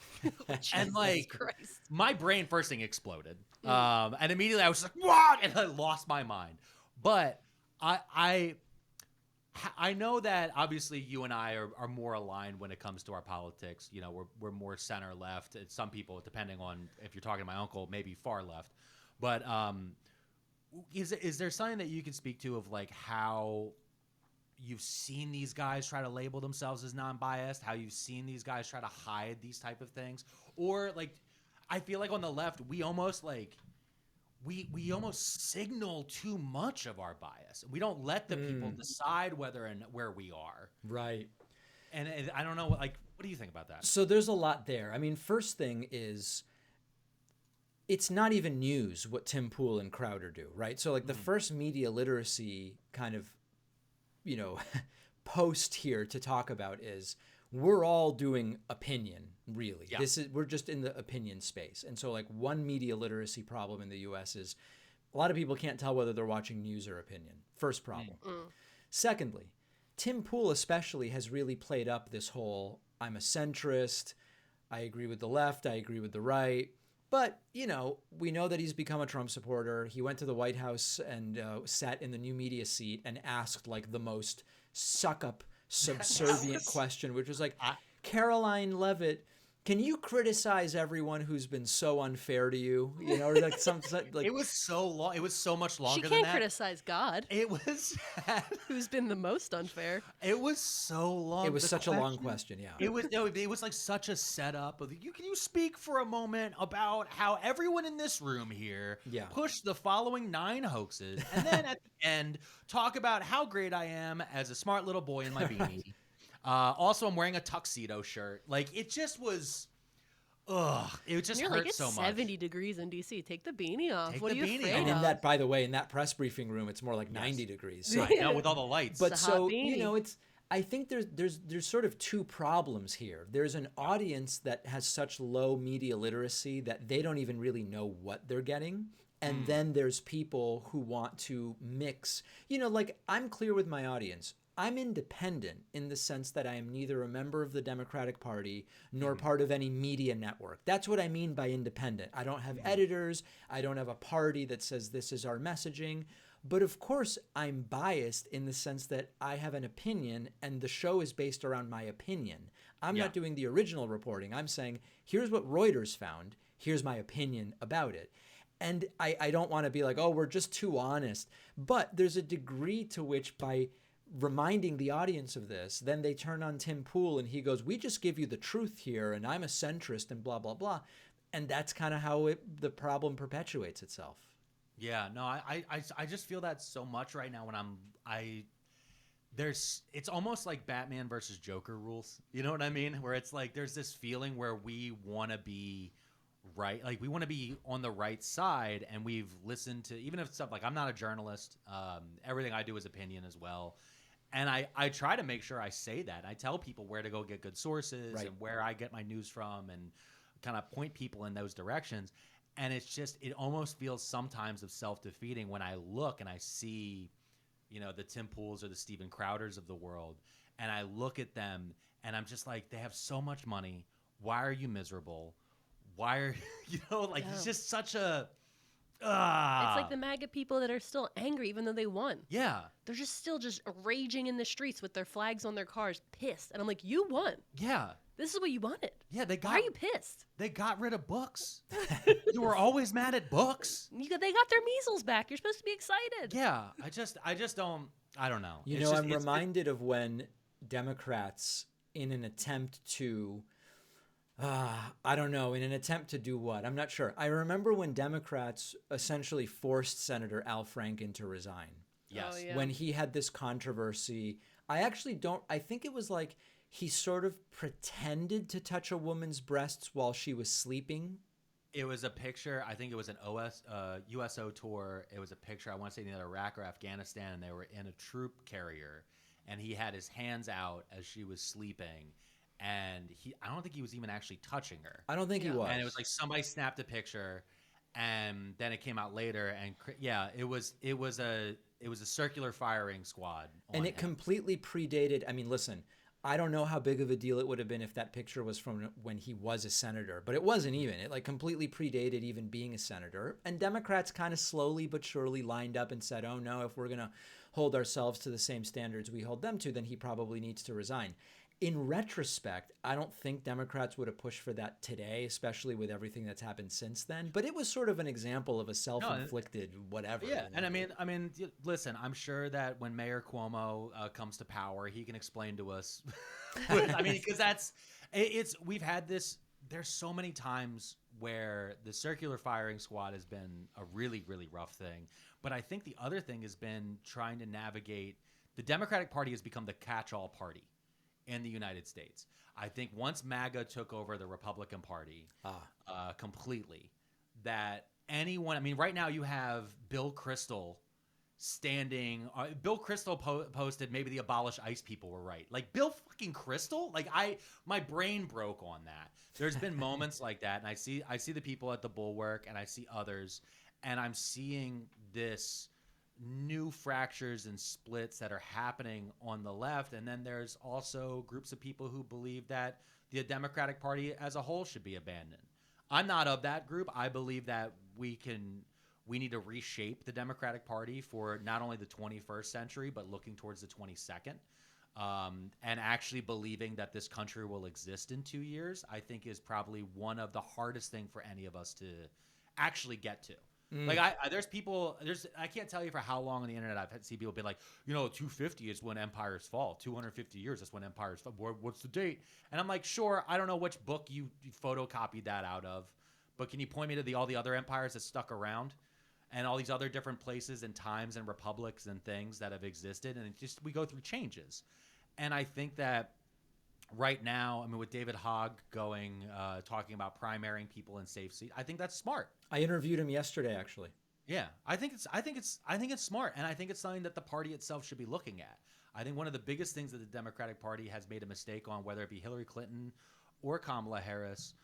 And, like, Christ. My brain first thing exploded. And immediately I was like, what? And I lost my mind. But I know that, obviously, you and I are more aligned when it comes to our politics. You know, we're more center-left. Some people, depending on if you're talking to my uncle, maybe far left. But is there something that you can speak to of like how you've seen these guys try to label themselves as non-biased, how you've seen these guys try to hide these type of things? Or like, I feel like on the left, we almost like, we almost signal too much of our bias. We don't let the people decide whether and where we are. Right. And I don't know, like, what do you think about that? So there's a lot there. I mean, first thing is, it's not even news what Tim Pool and Crowder do, right? So like the first media literacy kind of, post here to talk about is we're all doing opinion, really. Yeah. We're just in the opinion space. And so like one media literacy problem in the US is a lot of people can't tell whether they're watching news or opinion. First problem. Secondly, Tim Pool especially has really played up this whole, I'm a centrist, I agree with the left, I agree with the right. But, we know that he's become a Trump supporter. He went to the White House and sat in the new media seat and asked like the most suck-up, subservient question, which was like, Caroline Leavitt, can you criticize everyone who's been so unfair to you? Or like like it was so long. It was so much longer She than can't that. Criticize God. It was sad. Who's been the most unfair. It was so long. It was such a long question, yeah. It was like such a setup of can you speak for a moment about how everyone in this room here pushed the following 9 hoaxes, and then at the end talk about how great I am as a smart little boy in my beanie. Also, I'm wearing a tuxedo shirt. Like, it just was, it just You're hurt like, it's so much. 70 degrees in D.C. Take the beanie off. Take what the are you beanie afraid off. And of? in that, by the way, in that press briefing room, it's more like 90 degrees. So, I know, with all the lights. but It's a hot so, beanie. I think there's sort of two problems here. There's an audience that has such low media literacy that they don't even really know what they're getting. And then there's people who want to mix, like I'm clear with my audience. I'm independent in the sense that I am neither a member of the Democratic Party nor part of any media network. That's what I mean by independent. I don't have editors. I don't have a party that says this is our messaging. But of course, I'm biased in the sense that I have an opinion and the show is based around my opinion. I'm not doing the original reporting. I'm saying, here's what Reuters found. Here's my opinion about it. And I don't want to be like, oh, we're just too honest. But there's a degree to which by reminding the audience of this, then they turn on Tim Pool and he goes, we just give you the truth here and I'm a centrist and blah, blah, blah. And that's kind of how the problem perpetuates itself. Yeah, no, I just feel that so much right now when it's almost like Batman versus Joker rules. You know what I mean? Where it's like there's this feeling where we want to be right. Like we want to be on the right side, and we've listened to even if stuff like I'm not a journalist. Everything I do is opinion as well. And I try to make sure I say that. I tell people where to go get good sources Right. and where I get my news from and kind of point people in those directions. And it's just, it almost feels sometimes of self-defeating when I look and I see, the Tim Pools or the Steven Crowders of the world. And I look at them and I'm just like, they have so much money. Why are you miserable? Why are, it's just such a, It's like the MAGA people that are still angry even though they won. yeah. They're just still just raging in the streets with their flags on their cars, pissed. And I'm like, you won. Yeah. This is what you wanted. Yeah, Why are you pissed? They got rid of books. You were always mad at books. They got their measles back. You're supposed to be excited. Yeah, I just don't. I don't know. I'm reminded of when Democrats, in an attempt to, in an attempt to do what? I'm not sure. I remember when Democrats essentially forced Senator Al Franken to resign. Yes. Oh, yeah. When he had this controversy. I think it was like he sort of pretended to touch a woman's breasts while she was sleeping. It was a picture. I think it was an USO tour. It was a picture. I want to say in either Iraq or Afghanistan, and they were in a troop carrier, and he had his hands out as she was sleeping. And I don't think he was even actually touching her. I don't think he was. And it was like somebody snapped a picture, and then it came out later. And it was a circular firing squad. And it completely predated. I mean, listen, I don't know how big of a deal it would have been if that picture was from when he was a senator, but it wasn't even. It like completely predated even being a senator. And Democrats kind of slowly but surely lined up and said, oh no, if we're going to hold ourselves to the same standards we hold them to, then he probably needs to resign. In retrospect, I don't think Democrats would have pushed for that today, especially with everything that's happened since then. But it was sort of an example of a self-inflicted whatever. Yeah, and I mean, listen, I'm sure that when Mayor Cuomo comes to power, he can explain to us. I mean, because we've had this. There's so many times where the circular firing squad has been a really, really rough thing. But I think the other thing has been trying to navigate. The Democratic Party has become the catch-all party in the United States. I think once MAGA took over the Republican Party completely, that anyone, I mean, right now you have Bill Kristol standing. Bill Kristol posted maybe the abolish ICE people were right. Like Bill fucking Kristol? Like my brain broke on that. There's been moments like that, and I see the people at the Bulwark, and I see others, and I'm seeing this new fractures and splits that are happening on the left. And then there's also groups of people who believe that the Democratic Party as a whole should be abandoned. I'm not of that group. I believe that we need to reshape the Democratic Party for not only the 21st century, but looking towards the 22nd. And actually believing that this country will exist in 2 years, I think is probably one of the hardest thing for any of us to actually get to. Like I can't tell you for how long on the internet I've seen people be like, 250 is when empires fall. 250 years, that's when empires fall. What's the date? And I'm like, sure, I don't know which book you photocopied that out of, but can you point me to all the other empires that stuck around and all these other different places and times and republics and things that have existed? And we go through changes. And I think that right now, I mean, with David Hogg talking about primarying people in safe seats, I think that's smart. I interviewed him yesterday, actually. Yeah, I think it's smart, and I think it's something that the party itself should be looking at. I think one of the biggest things that the Democratic Party has made a mistake on, whether it be Hillary Clinton or Kamala Harris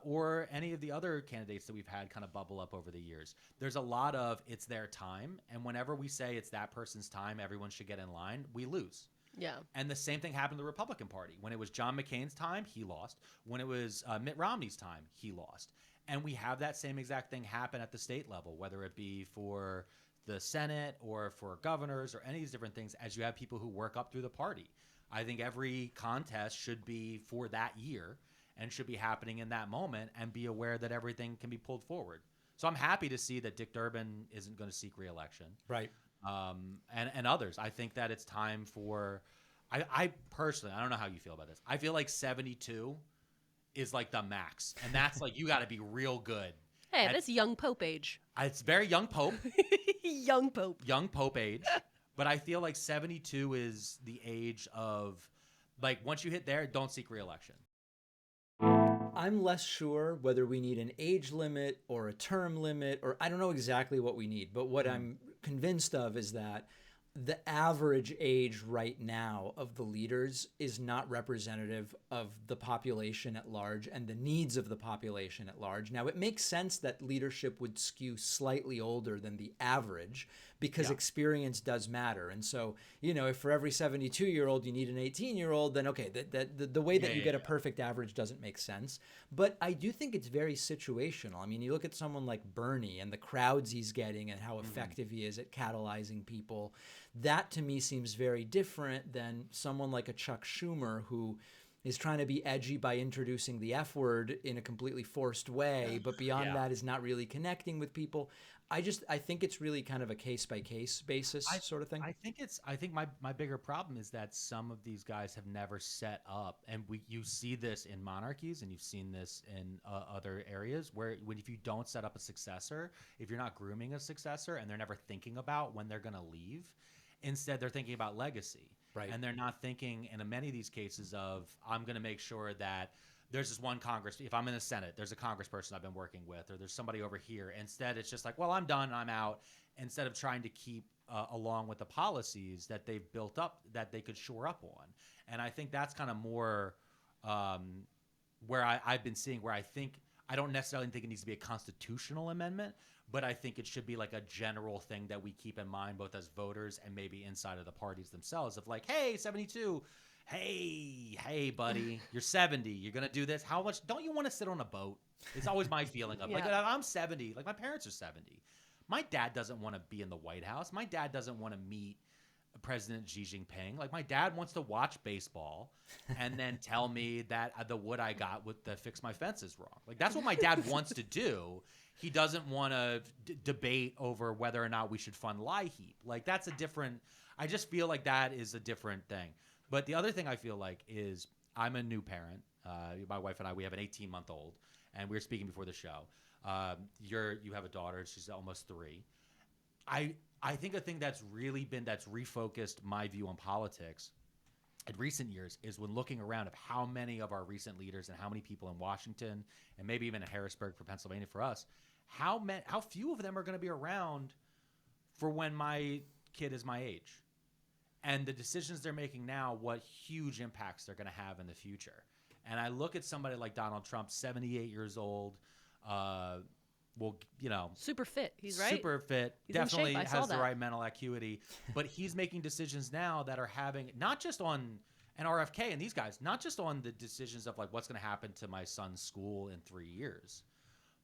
or any of the other candidates that we've had kind of bubble up over the years, there's a lot of it's their time, and whenever we say it's that person's time, everyone should get in line, we lose. Yeah. And the same thing happened to the Republican Party. When it was John McCain's time, he lost. When it was Mitt Romney's time, he lost. And we have that same exact thing happen at the state level, whether it be for the Senate or for governors or any of these different things, as you have people who work up through the party. I think every contest should be for that year and should be happening in that moment, and be aware that everything can be pulled forward. So I'm happy to see that Dick Durbin isn't going to seek re-election. Right. And others. I think that it's time for, I personally, I don't know how you feel about this. I feel like 72 is like the max. And that's like, you got to be real good. Hey, that's young Pope age. It's very young Pope. Young Pope. Young Pope age. But I feel like 72 is the age of, like, once you hit there, don't seek re-election. I'm less sure whether we need an age limit or a term limit, or I don't know exactly what we need. But what I'm convinced of is that the average age right now of the leaders is not representative of the population at large and the needs of the population at large. Now, it makes sense that leadership would skew slightly older than the average because experience does matter. And so, if for every 72-year-old you need an 18-year-old, then okay, the way that you get a perfect average doesn't make sense. But I do think it's very situational. I mean, you look at someone like Bernie and the crowds he's getting and how effective he is at catalyzing people. That to me seems very different than someone like a Chuck Schumer who is trying to be edgy by introducing the F word in a completely forced way, but beyond that is not really connecting with people. I think it's really kind of a case by case basis sort of thing. I think my bigger problem is that some of these guys have never set up, and you see this in monarchies, and you've seen this in other areas where if you don't set up a successor, if you're not grooming a successor, and they're never thinking about when they're going to leave, instead they're thinking about legacy. Right. And they're not thinking in many of these cases of, I'm going to make sure that there's this one if I'm in the Senate, there's a congressperson I've been working with, or there's somebody over here. Instead, it's just like, well, I'm done, I'm out, instead of trying to keep along with the policies that they've built up that they could shore up on. And I think that's kind of more where I've been seeing where I don't necessarily think it needs to be a constitutional amendment, but I think it should be like a general thing that we keep in mind, both as voters and maybe inside of the parties themselves, of like, hey, 72, hey, buddy, you're 70, you're going to do this. How much don't you want to sit on a boat? It's always my feeling of like, I'm 70, like my parents are 70. My dad doesn't want to be in the White House. My dad doesn't want to meet President Xi Jinping. Like, my dad wants to watch baseball and then tell me that the wood I got with the fix my fence is wrong. Like, that's what my dad wants to do. He doesn't want to debate over whether or not we should fund LIHEAP. Like, that's a different, I just feel like that is a different thing. But the other thing I feel like is I'm a new parent. My wife and I, we have an 18-month-old, and we were speaking before the show. You have a daughter. She's almost 3. I think a thing that's refocused my view on politics in recent years is when looking around of how many of our recent leaders and how many people in Washington and maybe even in Harrisburg for Pennsylvania for us, how few of them are going to be around for when my kid is my age. And the decisions they're making now, what huge impacts they're going to have in the future. And I look at somebody like Donald Trump, 78 years old, super fit. He's right. Super fit. He's in definitely shape. has the right mental acuity. But he's making decisions now that are having not just on an RFK and these guys, not just on the decisions of like what's going to happen to my son's school in 3 years,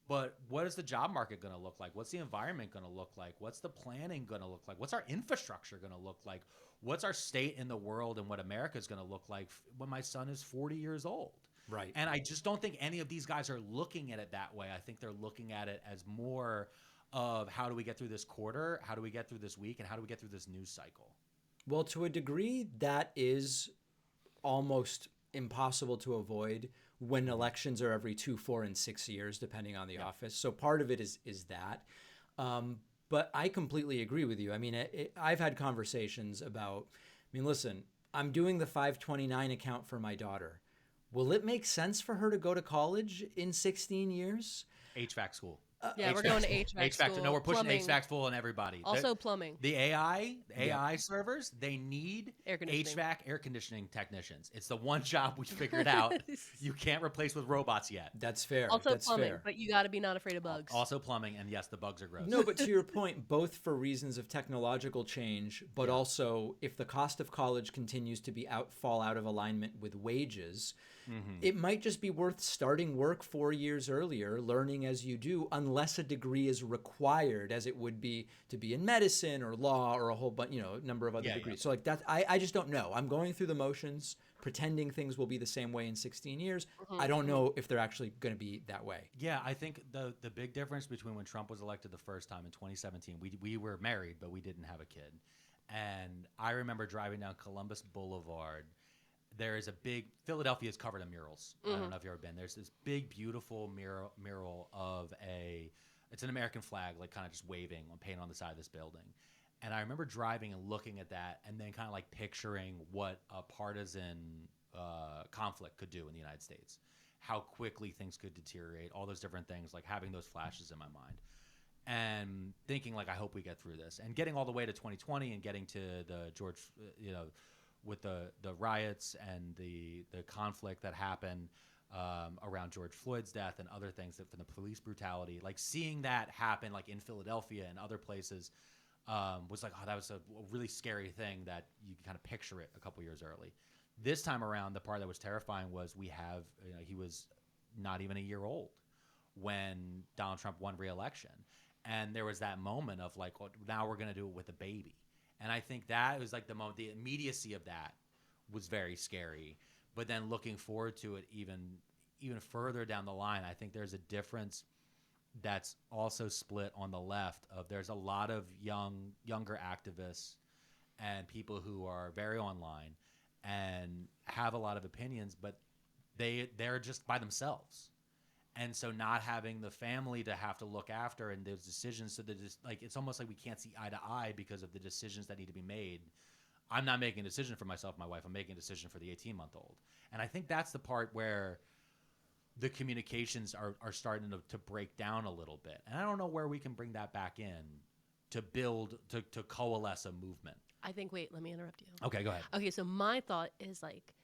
but what is the job market going to look like? What's the environment going to look like? What's the planning going to look like? What's our infrastructure going to look like? What's our state in the world and what America is going to look like when my son is 40 years old? Right. And I just don't think any of these guys are looking at it that way. I think they're looking at it as more of how do we get through this quarter, how do we get through this week, and how do we get through this news cycle? Well, to a degree, that is almost impossible to avoid when elections are every 2, 4, and 6 years, depending on the office. So part of it is that. But I completely agree with you. I mean, I've had conversations about, listen, I'm doing the 529 account for my daughter. Will it make sense for her to go to college in 16 years? HVAC school. Yeah, we're going to HVAC school. No, we're pushing plumbing. HVAC school on everybody. Also plumbing. The AI servers, they need Air conditioning. HVAC air conditioning technicians. It's the one job we figured out you can't replace with robots yet. That's fair. Also That's plumbing, fair. but you got to be not afraid of bugs. Also plumbing, and yes, the bugs are gross. No, but to your point, both for reasons of technological change, but also if the cost of college continues to fall out of alignment with wages, it might just be worth starting work 4 years earlier, learning as you do, unless a degree is required, as it would be to be in medicine or law or a whole bunch, number of other degrees. So like that, I just don't know. I'm going through the motions, pretending things will be the same way in 16 years. I don't know if they're actually going to be that way. Yeah, I think the big difference between when Trump was elected the first time in 2017, we were married, but we didn't have a kid. And I remember driving down Columbus Boulevard. There is a big, Philadelphia is covered in murals. I don't know if you've ever been. There's this big, beautiful mural of it's an American flag, like kind of just waving, painted on the side of this building. And I remember driving and looking at that and then kind of like picturing what a partisan conflict could do in the United States. how quickly things could deteriorate, all those different things, like having those flashes in my mind and thinking like, I hope we get through this, and getting all the way to 2020 and getting to the with the riots and the conflict that happened around George Floyd's death and other things that from the police brutality, like seeing that happen like in Philadelphia and other places was like, oh, that was a really scary thing that you can kind of picture it a couple years early. This time around, the part that was terrifying was he was not even a year old when Donald Trump won re-election. And there was that moment of like, well, now we're going to do it with a baby. And I think that was like the moment, the immediacy of that was very scary. But then looking forward to it even further down the line, I think there's a difference that's also split on the left of there's a lot of younger activists and people who are very online and have a lot of opinions, but they're just by themselves. And so not having the family to have to look after and those decisions, so that it's almost like we can't see eye to eye because of the decisions that need to be made. I'm not making a decision for myself, my wife. I'm making a decision for the 18-month-old. And I think that's the part where the communications are starting to break down a little bit. And I don't know where we can bring that back in to build, to coalesce a movement. I think, wait, let me interrupt you. Okay, go ahead. Okay, so my thought is like,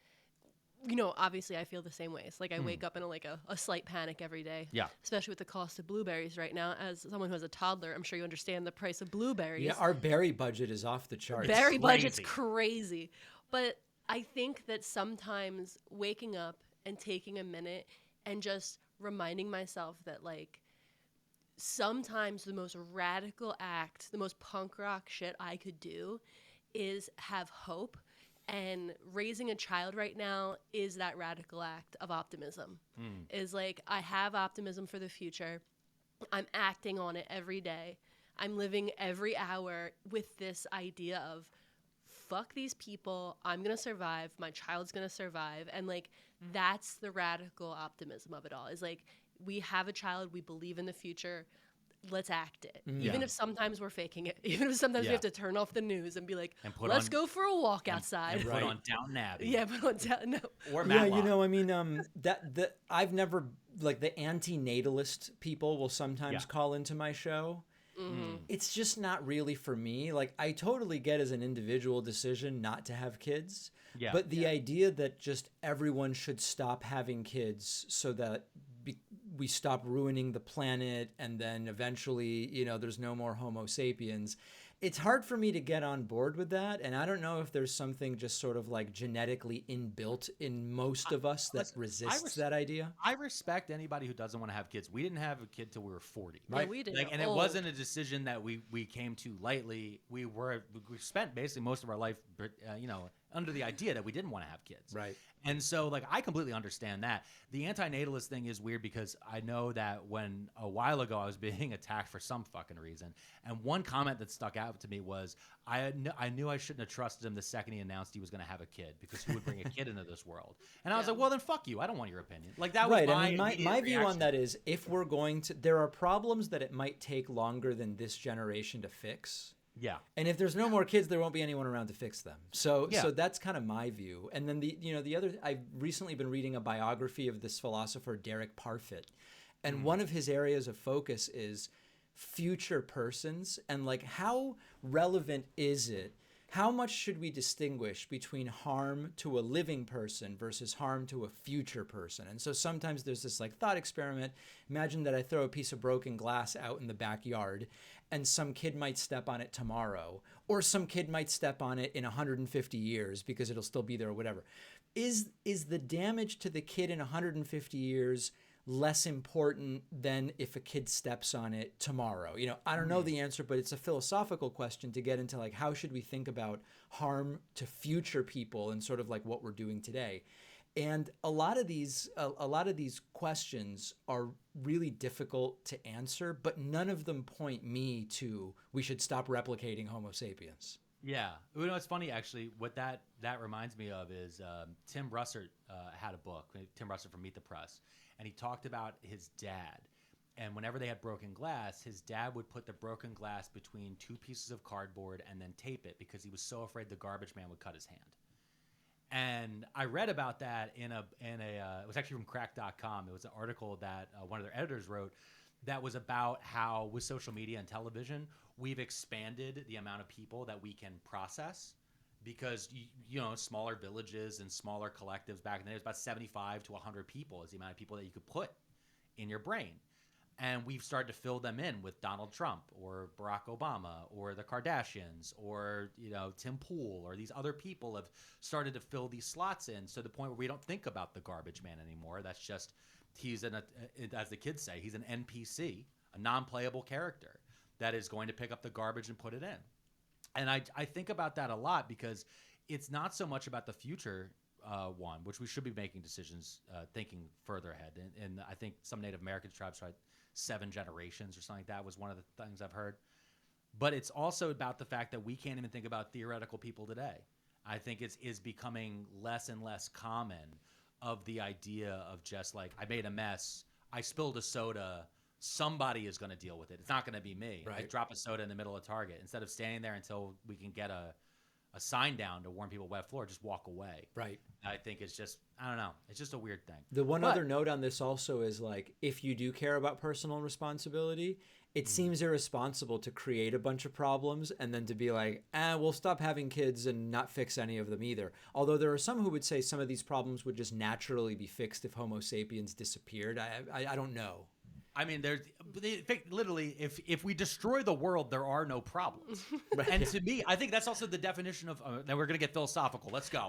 obviously I feel the same way. It's like I wake up in a slight panic every day. Yeah. Especially with the cost of blueberries right now. As someone who has a toddler, I'm sure you understand the price of blueberries. Yeah, our berry budget is off the charts. Berry budget's crazy. But I think that sometimes waking up and taking a minute and just reminding myself that like sometimes the most radical act, the most punk rock shit I could do is have hope. And raising a child right now is that radical act of optimism. Is like, I have optimism for the future. I'm acting on it every day. I'm living every hour with this idea of, fuck these people. I'm going to survive. My child's going to survive. And like, that's the radical optimism of it all. Is like, we have a child. We believe in the future. Let's act it. Even if sometimes we're faking it. Even if sometimes we have to turn off the news and be like, let's go for a walk outside. And put on Downton Abbey. Yeah, put on Downton. No. Or Matlock. I've never, like, the anti-natalist people will sometimes call into my show. It's just not really for me. Like, I totally get as an individual decision not to have kids. Yeah. But the idea that just everyone should stop having kids so that we stop ruining the planet and then eventually, there's no more Homo sapiens. It's hard for me to get on board with that. And I don't know if there's something just sort of like genetically inbuilt in most of us that resists that idea. I respect anybody who doesn't want to have kids. We didn't have a kid till we were 40. Right? Yeah, we did. And it wasn't a decision that we came to lightly. We spent basically most of our life, under the idea that we didn't want to have kids. Right. And so, like, I completely understand that. The anti-natalist thing is weird because I know that when a while ago I was being attacked for some fucking reason, and one comment that stuck out to me was I knew I shouldn't have trusted him the second he announced he was going to have a kid, because who would bring a kid into this world? And I was like, well, then fuck you. I don't want your opinion. Like, that was right. my my view on that is, if we're going to, there are problems that it might take longer than this generation to fix. Yeah. And if there's no more kids, there won't be anyone around to fix them. So that's kind of my view. And then the other, I've recently been reading a biography of this philosopher, Derek Parfit. And one of his areas of focus is future persons, and like, how relevant is it? How much should we distinguish between harm to a living person versus harm to a future person? And so sometimes there's this like thought experiment. Imagine that I throw a piece of broken glass out in the backyard, and some kid might step on it tomorrow, or some kid might step on it in 150 years because it'll still be there or whatever. Is the damage to the kid in 150 years less important than if a kid steps on it tomorrow? I don't know the answer, but it's a philosophical question to get into, like, how should we think about harm to future people and sort of like what we're doing today. And a lot of these questions are really difficult to answer, but none of them point me to we should stop replicating Homo sapiens. Yeah. It's funny, actually. What that reminds me of is Tim Russert had a book, Tim Russert from Meet the Press, and he talked about his dad. And whenever they had broken glass, his dad would put the broken glass between two pieces of cardboard and then tape it because he was so afraid the garbage man would cut his hand. And I read about that in a it was actually from crack.com. It was an article that one of their editors wrote that was about how with social media and television, we've expanded the amount of people that we can process because, you know, smaller villages and smaller collectives back in the day, it was about 75 to 100 people is the amount of people that you could put in your brain. And we've started to fill them in with Donald Trump or Barack Obama or the Kardashians or, you know, Tim Pool or these other people have started to fill these slots in to the point where we don't think about the garbage man anymore. That's just, he's as the kids say, he's an NPC, a non-playable character that is going to pick up the garbage and put it in. And I think about that a lot because it's not so much about the future one, which we should be making decisions thinking further ahead. And I think some Native American tribes tried 7 generations or something like that was one of the things I've heard. But it's also about the fact that we can't even think about theoretical people today. I think it's becoming less and less common of the idea of just like, I made a mess, I spilled a soda, somebody is going to deal with it. It's not going to be me. Right. I drop a soda in the middle of Target. Instead of standing there until we can get a sign down to warn people wet floor, just walk away. Right. I think it's just, I don't know. It's just a weird thing. The one other note on this also is like, if you do care about personal responsibility, it seems irresponsible to create a bunch of problems and then to be like, we'll stop having kids and not fix any of them either. Although there are some who would say some of these problems would just naturally be fixed if Homo sapiens disappeared. I don't know. I mean, literally, if we destroy the world, there are no problems. And to me, I think that's also the definition of. Now we're gonna get philosophical. Let's go,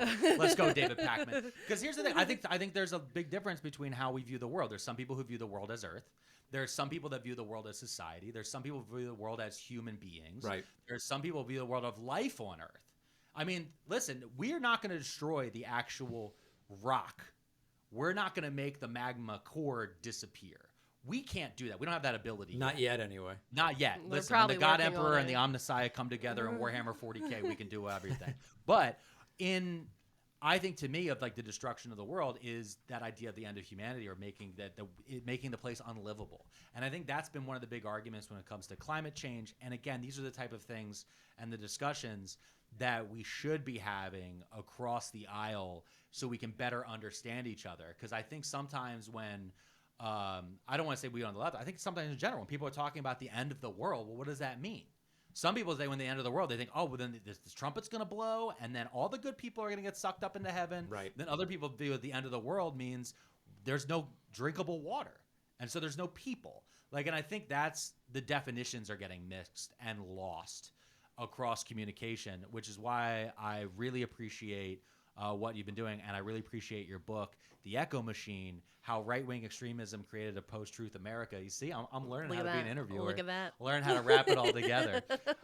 David Pakman. Because here's the thing. I think there's a big difference between how we view the world. There's some people who view the world as Earth. There's some people that view the world as society. There's some people who view the world as human beings. Right. There's some people who view the world of life on Earth. I mean, listen, we're not going to destroy the actual rock. We're not going to make the magma core disappear. We can't do that. We don't have that ability. Not yet, anyway. Not yet. They're Listen, when the God working on Emperor and it. the Omnissiah come together in Warhammer 40K, we can do everything. But I think to me of like the destruction of the world is that idea of the end of humanity or making the place unlivable. And I think that's been one of the big arguments when it comes to climate change. And again, these are the type of things and the discussions that we should be having across the aisle so we can better understand each other. Because I think sometimes when I don't want to say we on the left, I think sometimes in general when people are talking about the end of the world, well, what does that mean? Some people say when the end of the world, they think, oh, well, then this trumpet's going to blow, and then all the good people are going to get sucked up into heaven. Right. Then other people view the end of the world means there's no drinkable water, and so there's no people. Like, and I think that's the definitions are getting mixed and lost across communication, which is why I really appreciate what you've been doing, and I really appreciate your book, The Echo Machine, How Right-Wing Extremism Created a Post-Truth America. You see, I'm learning Look how at to be that. an interviewer. Look at that. Learn how to wrap it all together.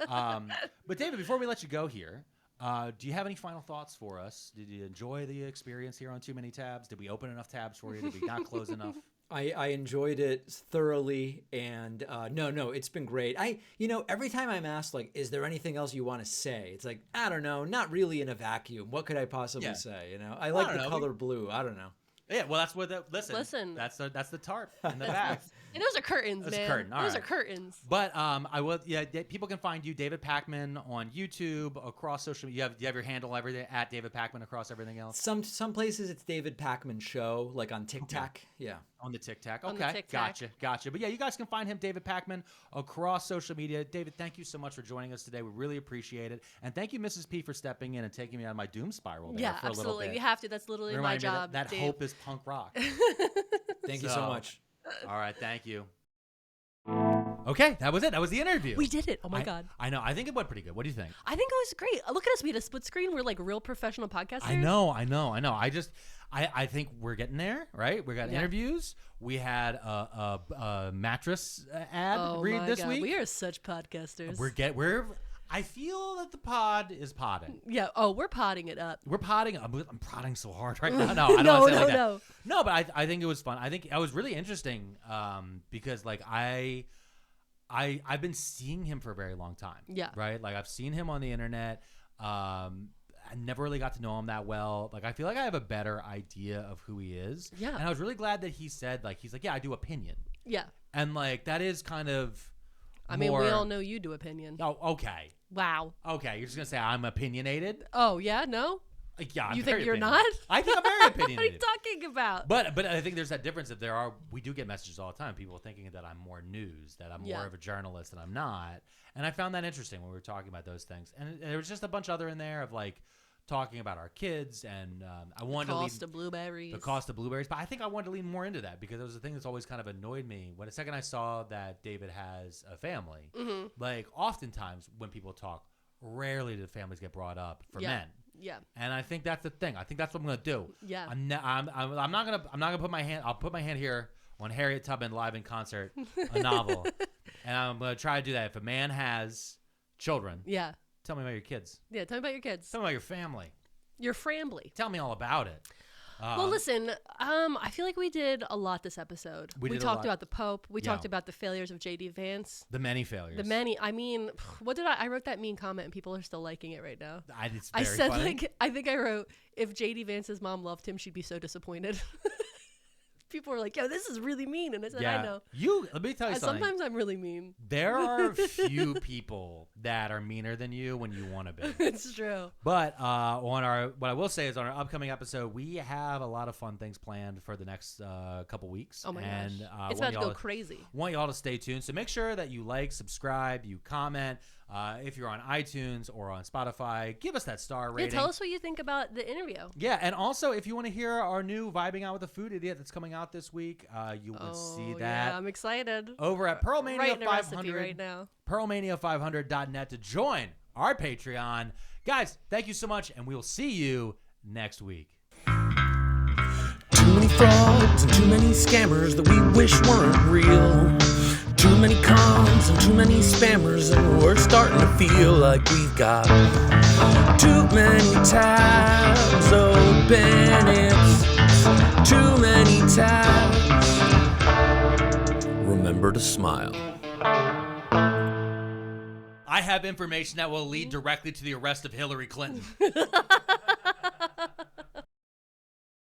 But David, before we let you go here, do you have any final thoughts for us? Did you enjoy the experience here on Too Many Tabs? Did we open enough tabs for you? Did we not close enough? I enjoyed it thoroughly, and no, it's been great. Every time I'm asked, like, is there anything else you want to say? It's like, I don't know, not really in a vacuum. What could I possibly say? I like the color blue. I don't know. Yeah, well, that's what listen. That's the tarp in the back. And those are curtains, That's man. a curtain. All Those right. are curtains. But people can find you, David Pakman, on YouTube, across social media. You have your handle everything at David Pakman across everything else. Some places it's David Pakman Show, like on TikTok. Yeah. On the TikTok. On the Okay. TikTok. Gotcha. But yeah, you guys can find him, David Pakman, across social media. David, thank you so much for joining us today. We really appreciate it. And thank you, Mrs. P, for stepping in and taking me on my doom spiral there Yeah, for a little absolutely. bit. We have to. That's literally my Reminded me job. that Dave. hope is punk rock. Thank you so much. All right, thank you. Okay, that was it. That was the interview. We did it. Oh my God. I know. I think it went pretty good. What do you think? I think it was great. Look at us. We had a split screen. We're like real professional podcasters. I know. I think we're getting there, right? We got interviews. We had a mattress ad read this week. We are such podcasters. I feel that the pod is podding. Yeah. Oh, we're potting it up. We're podding. I'm prodding so hard right now. No, I don't want to say it like that. No, but I think it was fun. I think it was really interesting because like I've been seeing him for a very long time. Yeah. Right. Like I've seen him on the internet. I never really got to know him that well. Like I feel like I have a better idea of who he is. Yeah. And I was really glad that he said he's like, yeah, I do opinion. Yeah. And like that is kind of. I mean, we all know you do opinion. Oh, okay. Wow. Okay, you're just gonna say I'm opinionated? Oh yeah, no. Yeah, I'm You very think you're opinionated. not? I think I'm very What are you opinionated. talking about? But I think there's that difference that we do get messages all the time, people thinking that I'm more news, that I'm more of a journalist, and I'm not. And I found that interesting when we were talking about those things. And there was just a bunch other in there of like talking about our kids, and I wanted to lead Cost of blueberries. the cost of blueberries. But I think I wanted to lean more into that because it was the thing that's always kind of annoyed me. When the second I saw that David has a family, like oftentimes when people talk, rarely do families get brought up for men. Yeah. And I think that's the thing. I think that's what I'm gonna do. Yeah. I'm not gonna put my hand. I'll put my hand here on Harriet Tubman live in concert, a novel, and I'm gonna try to do that. If a man has children, Yeah. tell me about your kids. Yeah. Tell me about your kids. Tell me about your family. Your family. Tell me all about it. Well, listen, I feel like we did a lot this episode. We did a talked lot. about the Pope. We Yeah. talked about the failures of JD Vance. The many failures. The many. I mean, what did I wrote that mean comment and people are still liking it right now. It's I very said funny. like I think I wrote if JD Vance's mom loved him, she'd be so disappointed. People were like, "Yo, this is really mean," and I said, "I know." Let me tell you something. Sometimes I'm really mean. There are few people that are meaner than you when you want to be. It's true. But what I will say is on our upcoming episode, we have a lot of fun things planned for the next couple weeks. Oh my and, gosh, it's about to go crazy. Want y'all to stay tuned. So make sure that you like, subscribe, you comment. If you're on iTunes or on Spotify, give us that star rating. Yeah, tell us what you think about the interview. Yeah, and also if you want to hear our new Vibing Out with a Food Idiot that's coming out this week, you would see that. Yeah, I'm excited. Over at Pearlmania Writing a 500 recipe right now. Pearlmania500.net to join our Patreon. Guys, thank you so much, and we will see you next week. Too many frauds and too many scammers that we wish weren't real. Too many cons and too many spammers, and we're starting to feel like we've got too many tabs open. It's too many tabs. Remember to smile. I have information that will lead directly to the arrest of Hillary Clinton.